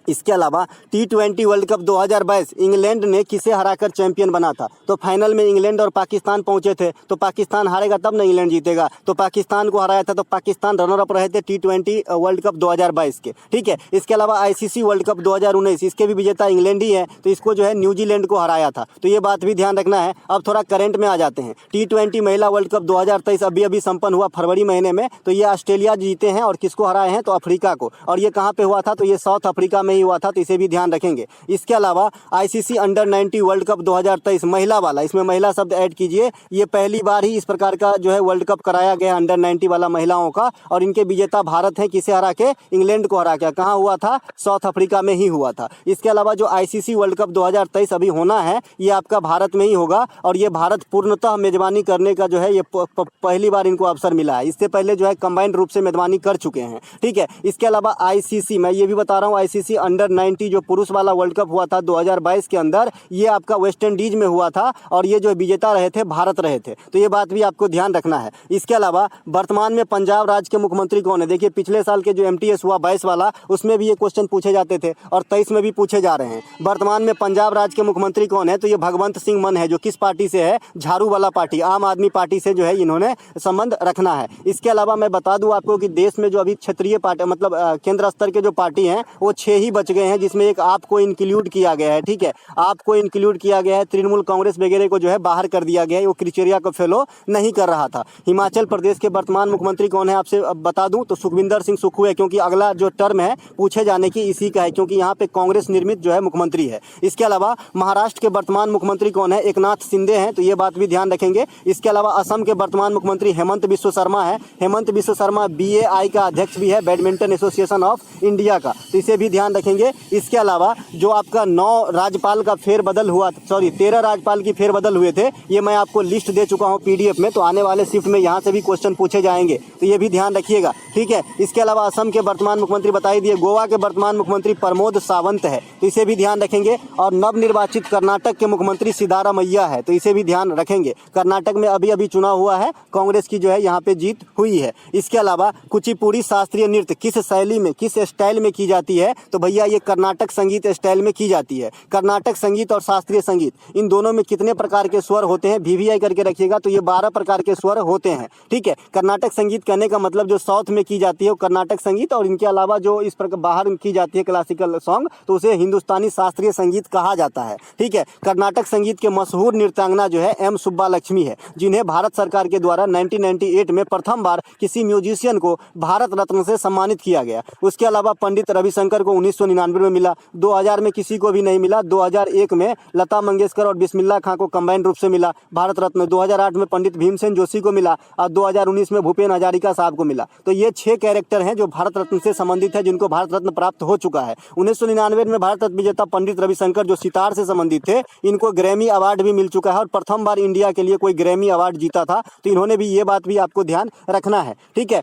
इसके अलावा T20 वर्ल्ड कप 2022 इंग्लैंड ने किसे हराकर चैंपियन बना था? तो फाइनल में इंग्लैंड और पाकिस्तान पहुंचे थे, तो पाकिस्तान हारेगा तब ना इंग्लैंड जीतेगा, तो पाकिस्तान को हराया था, तो पाकिस्तान रनर अप रहे थे T20 वर्ल्ड कप 2022 के। ठीक है, इसके अलावा ICC वर्ल्ड कप 2019 इसके भी विजेता इंग्लैंड ही है, तो इसको जो है न्यूजीलैंड को हराया था, तो ये बात भी ध्यान रखना है। अब थोड़ा करंट में आ जाते हैं। T20 महिला वर्ल्ड कप 2023 अभी अभी संपन्न हुआ फरवरी महीने में, तो ये ऑस्ट्रेलिया जीते हैं और किसको हराए हैं? तो अफ्रीका को। और ये कहाँ पे हुआ था? तो ये साउथ अफ्रीका में ही हुआ था, तो इसे भी ध्यान रखेंगे। इसके अलावा ICC अंडर 90 वर्ल्ड कप 2023 महिला वाला, इसमें महिला शब्द ऐड कीजिए, ये पहली बार ही इस प्रकार का जो है वर्ल्ड कप कराया गया अंडर 90 वाला महिलाओं का, और इनके विजेता भारत है। किसे हरा के? इंग्लैंड को हरा के। कहाँ हुआ था? साउथ अफ्रीका में ही हुआ था। इसके अलावा जो ICC वर्ल्ड कप 2023 अभी होना है, ये आपका भारत में ही होगा, और ये भारत पूर्णतः मेजबानी करने का जो है ये पहली बार इनको अवसर मिला है। इससे पहले जो है कंबाइंड रूप से मेजबानी कर चुके हैं। ठीक है, इसके अलावा ICC, मैं ये भी बता रहा हूँ, ICC अंडर 90 जो पुरुष वाला वर्ल्ड कप हुआ था 2022 के अंदर, ये आपका वेस्ट इंडीज में हुआ था, और ये जो विजेता रहे थे भारत रहे थे, तो ये बात भी आपको ध्यान रखना है। इसके अलावा वर्तमान में पंजाब राज्य के मुख्यमंत्री कौन है? देखिए पिछले साल के जो MTS हुआ 22 वाला, उसमें भी ये क्वेश्चन पूछे जाते थे, और 23 में भी पूछे जा रहे हैं। वर्तमान में पंजाब राज्य के मुख्यमंत्री कौन है? तो ये भगवंत सिंह मान है, जो किस पार्टी से है? झाड़ू वाला पार्टी, आम आदमी पार्टी से जो है इन्होंने संबंध रखना है। इसके अलावा मैं बता दूं आपको कि देश में जो अभी क्षेत्रीय पार्टी मतलब केंद्र स्तर के जो पार्टी हैं वो 6 ही बच गए हैं, जिसमें एक आपको इंक्लूड किया गया है। ठीक है, आपको इंक्लूड किया गया है, तृणमूल कांग्रेस वगैरह को जो है बाहर कर दिया गया है, वो क्राइटेरिया को फॉलो नहीं कर रहा था। हिमाचल प्रदेश के वर्तमान मुख्यमंत्री कौन है आपसे बता दूं, तो सुखविंदर सिंह सुक्खू है, क्योंकि अगला जो टर्म है पूछे जाने की इसी का है, क्योंकि यहाँ पे कांग्रेस निर्मित जो है मुख्यमंत्री है। इसके अलावा महाराष्ट्र के वर्तमान मुख्यमंत्री कौन है? एकनाथ शिंदे हैं, तो ये बात भी ध्यान रखेंगे। इसके अलावा असम के वर्तमान मुख्यमंत्री हेमंत बिस्व शर्मा है। हेमंत बिस्व शर्मा BAI का अध्यक्ष भी है, बैडमिंटन एसोसिएशन ऑफ इंडिया का, तो इसे भी ध्यान रखेंगे। इसके अलावा जो आपका 9 राज्यपाल का फेरबदल हुआ, 13 राज्यपाल की फेरबदल हुए थे, ये मैं आपको लिस्ट दे चुका हूँ PDF में, तो आने वाले शिफ्ट में यहाँ से भी क्वेश्चन पूछे जाएंगे, तो ये भी ध्यान रखिएगा। ठीक है, इसके अलावा असम के वर्तमान मुख्यमंत्री बता ही दिए। गोवा के वर्तमान मुख्यमंत्री प्रमोद सावंत है, तो इसे भी ध्यान रखेंगे। और नवनिर्वाचित कर्नाटक के मुख्यमंत्री सिद्धारमैया है, तो इसे भी ध्यान रखेंगे। कर्नाटक में अभी अभी चुनाव हुआ है, कांग्रेस की जो है यहाँ पे जीत हुई है। इसके अलावा कुचिपुड़ी शास्त्रीय नृत्य किस शैली में, किस स्टाइल में की जाती है? तो भैया ये कर्नाटक संगीत स्टाइल में की जाती है। कर्नाटक संगीत और शास्त्रीय संगीत, इन दोनों में कितने प्रकार के स्वर होते हैं? VVI करके रखिएगा, तो ये 12 प्रकार के स्वर होते हैं। ठीक है, कर्नाटक संगीत कहने का मतलब जो साउथ में की जाती है वो कर्नाटक संगीत, और इनके अलावा जो इस प्रकार बाहर की जाती है क्लासिकल सॉन्ग, तो उसे हिंदुस्तानी शास्त्रीय संगीत कहा जाता है। ठीक है, कर्नाटक संगीत के मशहूर नृत्यांगना जो है M सुब्बालक्ष्मी है, जिन्हें भारत सरकार के द्वारा 1998 में प्रथम बार किसी म्यूजिशियन को भारत रत्न से सम्मानित किया गया। उसके अलावा पंडित रविशंकर को 1999 में मिला, 2000 में किसी को भी नहीं मिला, 2001 में लता मंगेशकर और बिस्मिल्लाह खां को कंबाइंड रूप से मिला भारत रत्न, 2008 में पंडित भीमसेन जोशी को मिला, और 2019 में भूपेन हजारिका साहब को मिला। तो ये 6 कैरेक्टर हैं जो भारत रत्न से संबंधित है, जिनको भारत रत्न प्राप्त हो चुका है। 1999 में भारत रत्न विजेता पंडित रविशंकर जो सितार से संबंधित थे, इनको ग्रैमी अवार्ड भी मिल चुका है, और प्रथम बार इंडिया के लिए कोई ग्रैमी अवार्ड जीता था, तो इन्होंने भी ये बात भी आपको ध्यान रखना है। ठीक है,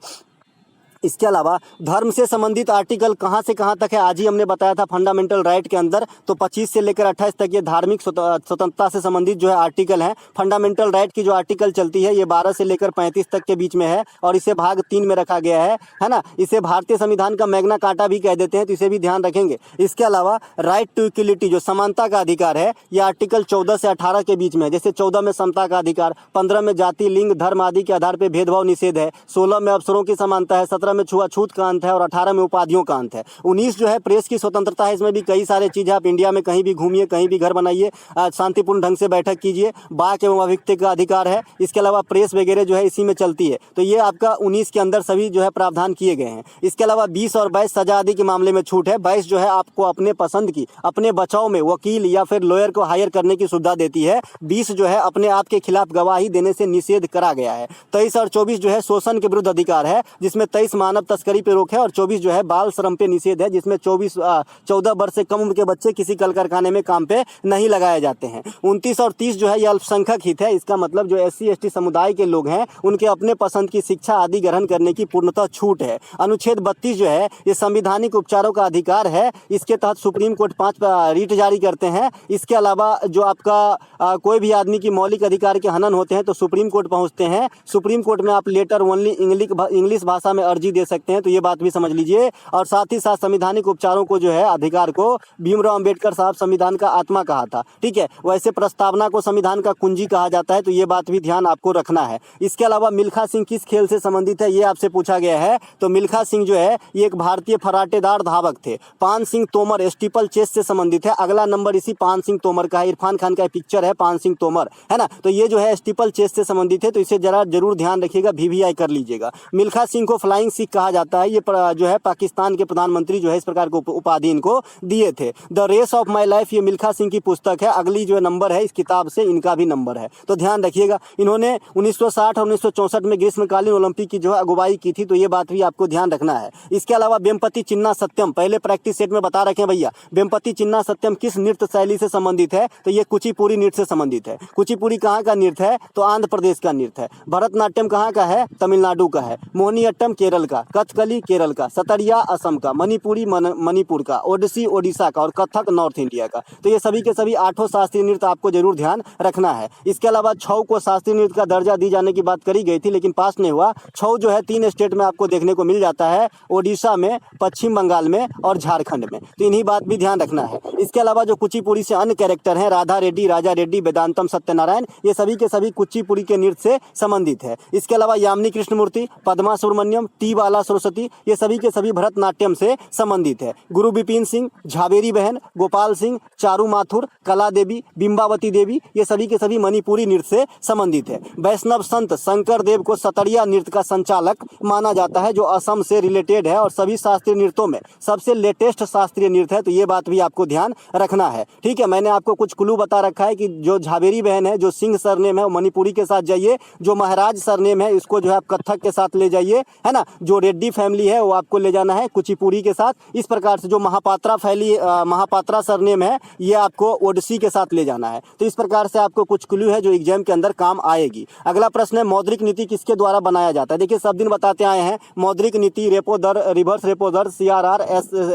इसके अलावा धर्म से संबंधित आर्टिकल कहाँ से कहाँ तक है? आज ही हमने बताया था फंडामेंटल राइट के अंदर, तो 25 से लेकर 28 तक ये धार्मिक स्वतंत्रता से संबंधित जो है आर्टिकल है। फंडामेंटल राइट की जो आर्टिकल चलती है ये 12 से लेकर 35 तक के बीच में है, और इसे भाग 3 में रखा गया है ना। इसे भारतीय संविधान का मैग्ना कार्टा भी कह देते हैं, तो इसे भी ध्यान रखेंगे। इसके अलावा राइट टू इक्वलिटी जो समानता का अधिकार है, ये आर्टिकल 14 से 18 के बीच में है। जैसे 14 में समता का अधिकार, 15 में जाति, लिंग, धर्म आदि के आधार पर भेदभाव निषेध है, 16 में अवसरों की समानता है, 17 में छुआछूत का अंत है, और 18 में उपाधियों का अंत है। 19 जो है प्रेस की स्वतंत्रता है, इसमें भी कई सारे चीजें, आप इंडिया में कहीं भी घूमिए, कहीं भी घर बनाइए, शांतिपूर्ण ढंग से बैठक कीजिए। वाक एवं अभिव्यक्ति का अधिकार है, इसके अलावा प्रेस वगैरह जो है इसी में चलती है। तो ये आपका 19 के अंदर सभी जो है प्रावधान किए गए हैं। इसके अलावा 20 और 22 सजा आदि के मामले में छूट है। 22 जो है आपको अपने पसंद की, अपने बचाव में वकील या फिर लॉयर को हायर करने की सुविधा देती है। 20 जो है अपने आप के खिलाफ गवाही देने से निषेध करा गया है। 23 और 24 जो है शोषण के विरुद्ध अधिकार है, जिसमें 23 मानव तस्करी पे रोक है, और 24 जो है बाल श्रम पे निषेध है, जिसमें 14 वर्ष से कम उम्र के बच्चे किसी कल कारखाने में काम पे नहीं लगाए जाते हैं। 29 और 30 जो है ये अल्पसंख्यक हित है, इसका मतलब जो SC ST समुदाय के लोग हैं उनके अपने पसंद की शिक्षा आदि ग्रहण करने की पूर्णतः छूट है। अनुच्छेद 32 जो है ये संवैधानिक उपचारों का अधिकार है, इसके तहत सुप्रीम कोर्ट 5 रीट जारी करते हैं। इसके अलावा जो आपका कोई भी आदमी की मौलिक अधिकार के हनन होते हैं तो सुप्रीम कोर्ट पहुंचते हैं। सुप्रीम कोर्ट में आप लेटर ओनली इंग्लिश भाषा में अर्जी तरजीह दे सकते हैं, तो ये बात भी समझ लीजिए। और साथ ही साथ संवैधानिक उपचारों को जो है अधिकार को भीमराव अंबेडकर साहब संविधान का आत्मा कहा था, ठीक है। वैसे प्रस्तावना को संविधान का कुंजी कहा जाता है, तो ये बात भी ध्यान आपको रखना है। इसके अलावा मिल्खा सिंह किस खेल से संबंधित है, ये आपसे पूछा गया है। तो मिल्खा सिंह जो है ये एक भारतीय फराटेदार धावक थे। पान सिंह तोमर स्टीपल चेस से संबंधित है। अगला नंबर इसी पान सिंह तोमर का है, इरफान खान का पिक्चर है पान सिंह तोमर, है ना। तो ये जो है स्टीपल चेस से संबंधित है, तो इसे जरा जरूर ध्यान रखिएगा, VVI कर लीजिएगा। मिल्खा सिंह को फ्लाइंग सिख कहा जाता है। ये जो है पाकिस्तान के प्रधानमंत्री जो है इस प्रकार को उपाधि इनको दिए थे। The race of my life ये मिल्खा सिंह की पुस्तक है। अगली जो नंबर है इस किताब से इनका भी नंबर है, तो ध्यान रखिएगा। इन्होंने 1960 और 1964 में ग्रीष्मकालीन ओलंपिक की जो है अगुवाई की थी, तो ये बात भी आपको ध्यान रखना है। इसके अलावा वेम्पति चिन्ना सत्यम, पहले प्रैक्टिस सेट में बता रखे भैया, वेम्पति चिन्ना सत्यम किस नृत्य शैली से संबंधित है, तो ये कुचिपुड़ी नृत्य से संबंधित है। कुचिपुड़ी कहाँ का नृत्य है, तो आंध्र प्रदेश का नृत्य है। भरतनाट्यम कहाँ का है, तमिलनाडु का है। मोहिनीअट्टम केरल का, कथकली केरल का, सतरिया असम का, मणिपुरी मणिपुर का, ओडिसी ओडिशा का और कथक नॉर्थ इंडिया का। तो ये सभी के सभी 8 शास्त्रीय नृत्य आपको जरूर ध्यान रखना है। इसके अलावा छऊ को शास्त्रीय नृत्य का दर्जा दी जाने की बात करी गई थी, लेकिन पास नहीं हुआ। छऊ जो है 3 स्टेट में आपको देखने को मिल जाता है, ओडिशा में, पश्चिम बंगाल में और झारखंड में, तो इन्हीं बात भी ध्यान रखना है। इसके अलावा जो कुचिपुड़ी से अन्य कैरेक्टर हैं, राधा रेड्डी, राजा रेड्डी, वेदांतम सत्यनारायण, ये सभी के सभी कुचिपुड़ी के नृत्य से संबंधित है। इसके अलावा यामिनी कृष्णमूर्ति, पद्मा सुब्रमण्यम, टी बाला सरस्वती, ये सभी के सभी भरतनाट्यम से संबंधित है। गुरु बिपिन सिंह, झावेरी बहन, गोपाल सिंह, चारू माथुर, कला देवी, बिंबावती देवी, ये सभी के सभी मणिपुरी नृत्य से संबंधित है। वैष्णव संत शंकर देव को सतरिया नृत्य का संचालक माना जाता है, जो असम से रिलेटेड है और सभी शास्त्रीय नृत्यों में सबसे लेटेस्ट शास्त्रीय नृत्य है, तो ये बात भी आपको ध्यान रखना है, ठीक है। मैंने आपको कुछ क्लू बता रखा है कि जो झावेरी बहन है, जो सिंह सरनेम है, वो मणिपुरी के साथ जाइए। जो महाराज सरनेम है, इसको जो है आप कथक के साथ ले जाइए, है ना। जो रेड्डी फैमिली है वो आपको ले जाना है कुचिपुड़ी के साथ। इस प्रकार से जो महापात्रा सरनेम है, ये आपको ओडिसी के साथ ले जाना है। तो इस प्रकार से आपको कुछ क्लू है जो एग्जाम के अंदर काम आएगी। अगला प्रश्न है, मौद्रिक नीति किसके द्वारा बनाया जाता है। देखिए सब दिन बताते आए हैं, मौद्रिक नीति, रेपो दर, रिवर्स रेपो दर, CRR,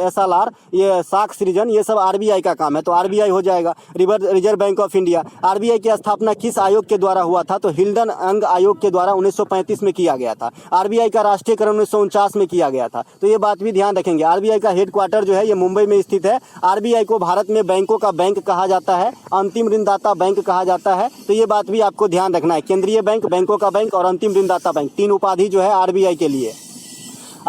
SLR, ये साख सृजन, ये सब RBI का काम है, तो RBI हो जाएगा, reserve bank of India. RBI की स्थापना किस आयोग के द्वारा हुआ था, तो हिल्डन अंग आयोग के द्वारा 1935 में किया गया था। RBI का राष्ट्रीयकरण 1949 में किया गया था, तो ये बात भी ध्यान रखेंगे। RBI का हेडक्वार्टर जो है ये मुंबई में स्थित है। RBI को भारत में बैंकों का बैंक कहा जाता है, अंतिम ऋणदाता बैंक कहा जाता है, तो ये बात भी आपको ध्यान रखना है। केंद्रीय बैंक, बैंकों का बैंक और अंतिम ऋणदाता बैंक, 3 उपाधि जो है RBI के लिए।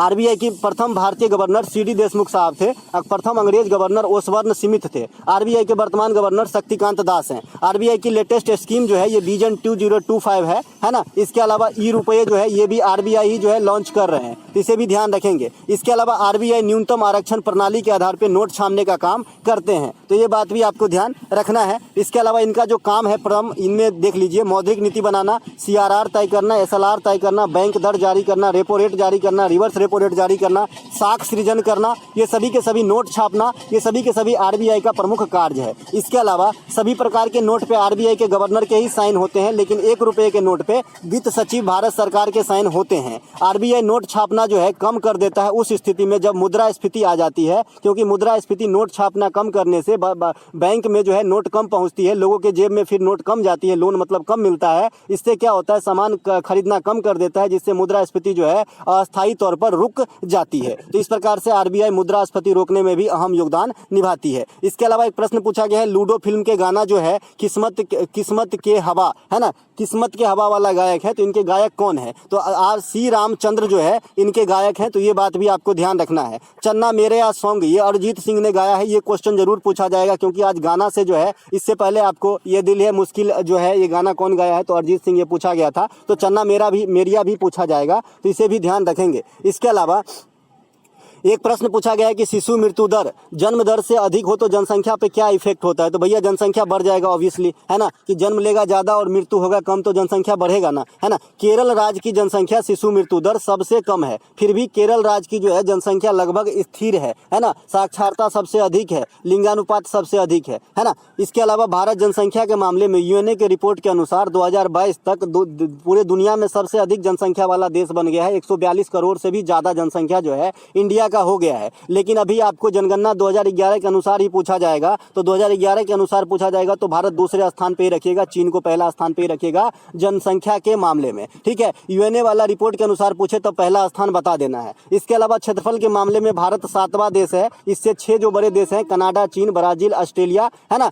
RBI की प्रथम भारतीय गवर्नर CD देशमुख साहब थे। प्रथम अंग्रेज गवर्नर ओसबर्न स्मिथ थे। RBI के वर्तमान गवर्नर शक्तिकांत दास हैं। RBI की लेटेस्ट स्कीम जो है ये विजन 2025 है ना। इसके अलावा ₹रुपये जो है ये भी RBI ही जो है लॉन्च कर रहे हैं, तो इसे भी ध्यान रखेंगे। इसके अलावा RBI न्यूनतम आरक्षण प्रणाली के आधार पर नोट छापने का काम करते हैं, तो ये बात भी आपको ध्यान रखना है। इसके अलावा इनका जो काम है प्रथम, इनमें देख लीजिए, मौद्रिक नीति बनाना, CRR तय करना, SLR तय करना, बैंक दर जारी करना, रेपो रेट जारी करना, रिवर्स रेपो रेट जारी करना, साख सृजन करना, ये सभी के सभी नोट छापना, ये सभी के सभी RBI का प्रमुख कार्य है। इसके अलावा सभी प्रकार के नोट पे RBI के गवर्नर के ही साइन होते हैं, लेकिन ₹1 के नोट पे वित्त सचिव भारत सरकार के साइन होते हैं। RBI नोट छापना जो है कम कर देता है उस स्थिति में जब मुद्रास्फीति आ जाती है, क्योंकि मुद्रास्फीति नोट छापना कम करने से बैंक में जो है नोट कम पहुंचती है, लोगों के जेब में फिर नोट कम जाती है, लोन मतलब कम मिलता है। इससे क्या होता है, सामान खरीदना कम कर देता है, जिससे मुद्रास्फीति जो है अस्थायी तौर पर रुक जाती है। तो इस प्रकार से RBI मुद्रास्फीति रोकने में भी अहम योगदान निभाती है। इसके अलावा एक प्रश्न पूछा गया है, लूडो फिल्म के गाना जो है किस्मत के हवा, है ना, किस्मत के हवा वाला गायक है, तो इनके गायक कौन है, तो C रामचंद्र जो है इनके गायक हैं, तो ये बात भी आपको ध्यान रखना है। चन्ना मेरे या सॉन्ग ये अरिजीत सिंह ने गाया है, ये क्वेश्चन जरूर पूछा जाएगा, क्योंकि आज गाना से जो है, इससे पहले आपको ये दिल है मुश्किल जो है ये गाना कौन गाया है, तो अरिजीत सिंह ये पूछा गया था। तो चन्ना मेरिया भी पूछा जाएगा, तो इसे भी ध्यान रखेंगे। इसके अलावा एक प्रश्न पूछा गया है कि शिशु मृत्यु दर जन्म दर से अधिक हो तो जनसंख्या पे क्या इफेक्ट होता है, तो भैया जनसंख्या बढ़ जाएगा ऑब्वियसली, है ना, कि जन्म लेगा ज़्यादा और मृत्यु होगा कम तो जनसंख्या बढ़ेगा ना, है ना। केरल राज्य की जनसंख्या शिशु मृत्यु दर सबसे कम है, फिर भी केरल राज्य की जो है जनसंख्या लगभग स्थिर है ना। साक्षरता सबसे अधिक है, लिंगानुपात सबसे अधिक है ना। इसके अलावा भारत जनसंख्या के मामले में UNA के रिपोर्ट के अनुसार 2022 तक पूरे दुनिया में सबसे अधिक जनसंख्या वाला देश बन गया है। 142 करोड़ से भी ज़्यादा जनसंख्या जो है इंडिया का हो गया है, लेकिन अभी आपको जनगणना 2011 के अनुसार ही पूछा जाएगा, तो 2011 के अनुसार पूछा जाएगा तो भारत दूसरे स्थान पे ही रखिएगा, चीन को पहला स्थान पे ही रखिएगा जनसंख्या के मामले में, ठीक है। यूएनए वाला रिपोर्ट के अनुसार पूछे तो पहला स्थान बता देना है। इसके अलावा क्षेत्रफल के मामले में भारत 7वां देश है, इससे 6 जो बड़े देश हैं कनाडा, चीन, ब्राजील, ऑस्ट्रेलिया, है ना,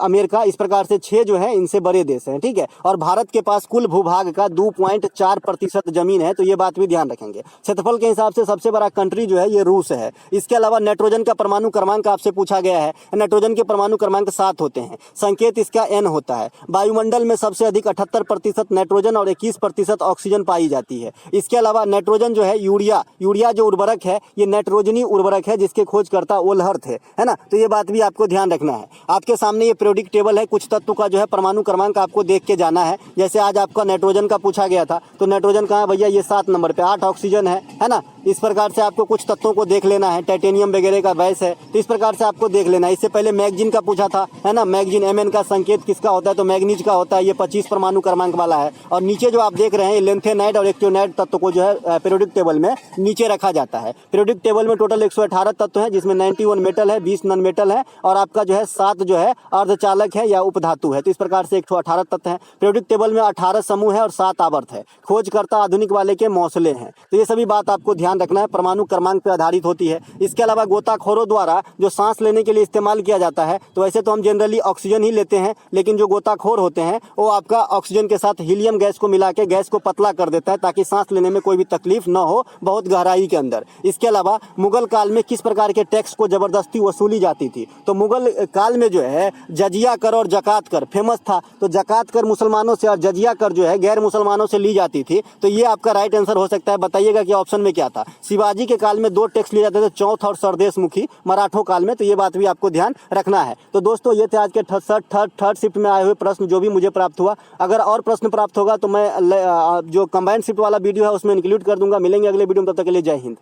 अमेरिका, इस प्रकार से 6 जो है इनसे बड़े देश हैं, ठीक है। और भारत के पास कुल भूभाग का 2.4% जमीन है, तो ये बात भी ध्यान रखेंगे। क्षेत्रफल के हिसाब से सबसे बड़ा कंट्री जो है ये रूस है। इसके अलावा नाइट्रोजन का परमाणु क्रमांक आपसे पूछा गया है, नाइट्रोजन के परमाणु क्रमांक 7 होते हैं, संकेत इसका N होता है। वायुमंडल में सबसे अधिक 78% नाइट्रोजन और 21% ऑक्सीजन पाई जाती है। इसके अलावा नाइट्रोजन जो है यूरिया जो उर्वरक है ये नाइट्रोजनी उर्वरक है, जिसके खोजकर्ता ओलहर्थ है ना, तो ये बात भी आपको ध्यान रखना है। आपके सामने ये पीरियोडिक टेबल है, कुछ तत्व का जो है परमाणु क्रमांक आपको देख के जाना है। जैसे आज आपका नाइट्रोजन का पूछा गया था, तो नाइट्रोजन कहाँ है भैया, ये 7 नंबर पे, 8 ऑक्सीजन है ना। इस प्रकार से आपको कुछ तत्वों को देख लेना है, टाइटेनियम वगैरह का वैस है, तो इस प्रकार से आपको देख लेना है। इससे पहले मैगजीन का पूछा था, है ना, मैगजीन Mn का संकेत किसका होता है, तो मैग्नीज का होता है, ये 25 परमाणु क्रमांक वाला है। और नीचे जो आप देख रहे हैं लेंथेनाइड और एक्टियोनाइड तत्व को जो है पीरियोडिक टेबल में नीचे रखा जाता है। पीरियोडिक टेबल में टोटल 118 तत्व हैं, जिसमें 91 मेटल है, 20 नॉन मेटल है, और आपका जो है 7 जो है अर्धचालक है या उपधातु है। तो इस प्रकार से 118 तत्व हैं। पीरियोडिक टेबल में 18 समूह है और 7 आवर्त है। खोजकर्ता आधुनिक वाले के मौसले हैं। तो ये सभी बात आपको ध्यान रखना है, परमाणु क्रमांक पर आधारित होती है। इसके अलावा गोताखोरों द्वारा जो सांस लेने के लिए इस्तेमाल किया जाता है, तो वैसे तो हम जनरली ऑक्सीजन ही लेते हैं, लेकिन जो गोताखोर होते हैं वो आपका ऑक्सीजन के साथ हीलियम गैस को मिला के गैस को पतला कर देता है, ताकि सांस लेने में कोई भी तकलीफ न हो बहुत गहराई के अंदर। इसके अलावा मुगल काल में किस प्रकार के टैक्स को जबरदस्ती वसूली जाती थी, तो मुगल काल में जो है जजिया कर और जकात कर फेमस था। तो जकात कर मुसलमानों से और जजिया कर जो है गैर मुसलमानों से ली जाती थी। तो ये आपका राइट आंसर हो सकता है। बताइएगा कि ऑप्शन में क्या था। शिवाजी के काल में 2 टैक्स लिए जाते थे, चौथ और सरदेश मुखी, मराठों काल में। तो ये बात भी आपको ध्यान रखना है। तो दोस्तों ये थे आज के थर्ड शिफ्ट में आए हुए प्रश्न जो भी मुझे प्राप्त हुआ। अगर और प्रश्न प्राप्त होगा तो मैं जो कंबाइंड शिफ्ट वाला वीडियो है उसमें इंक्लूड कर दूंगा। मिलेंगे अगले वीडियो में, तब तक के लिए जय हिंद।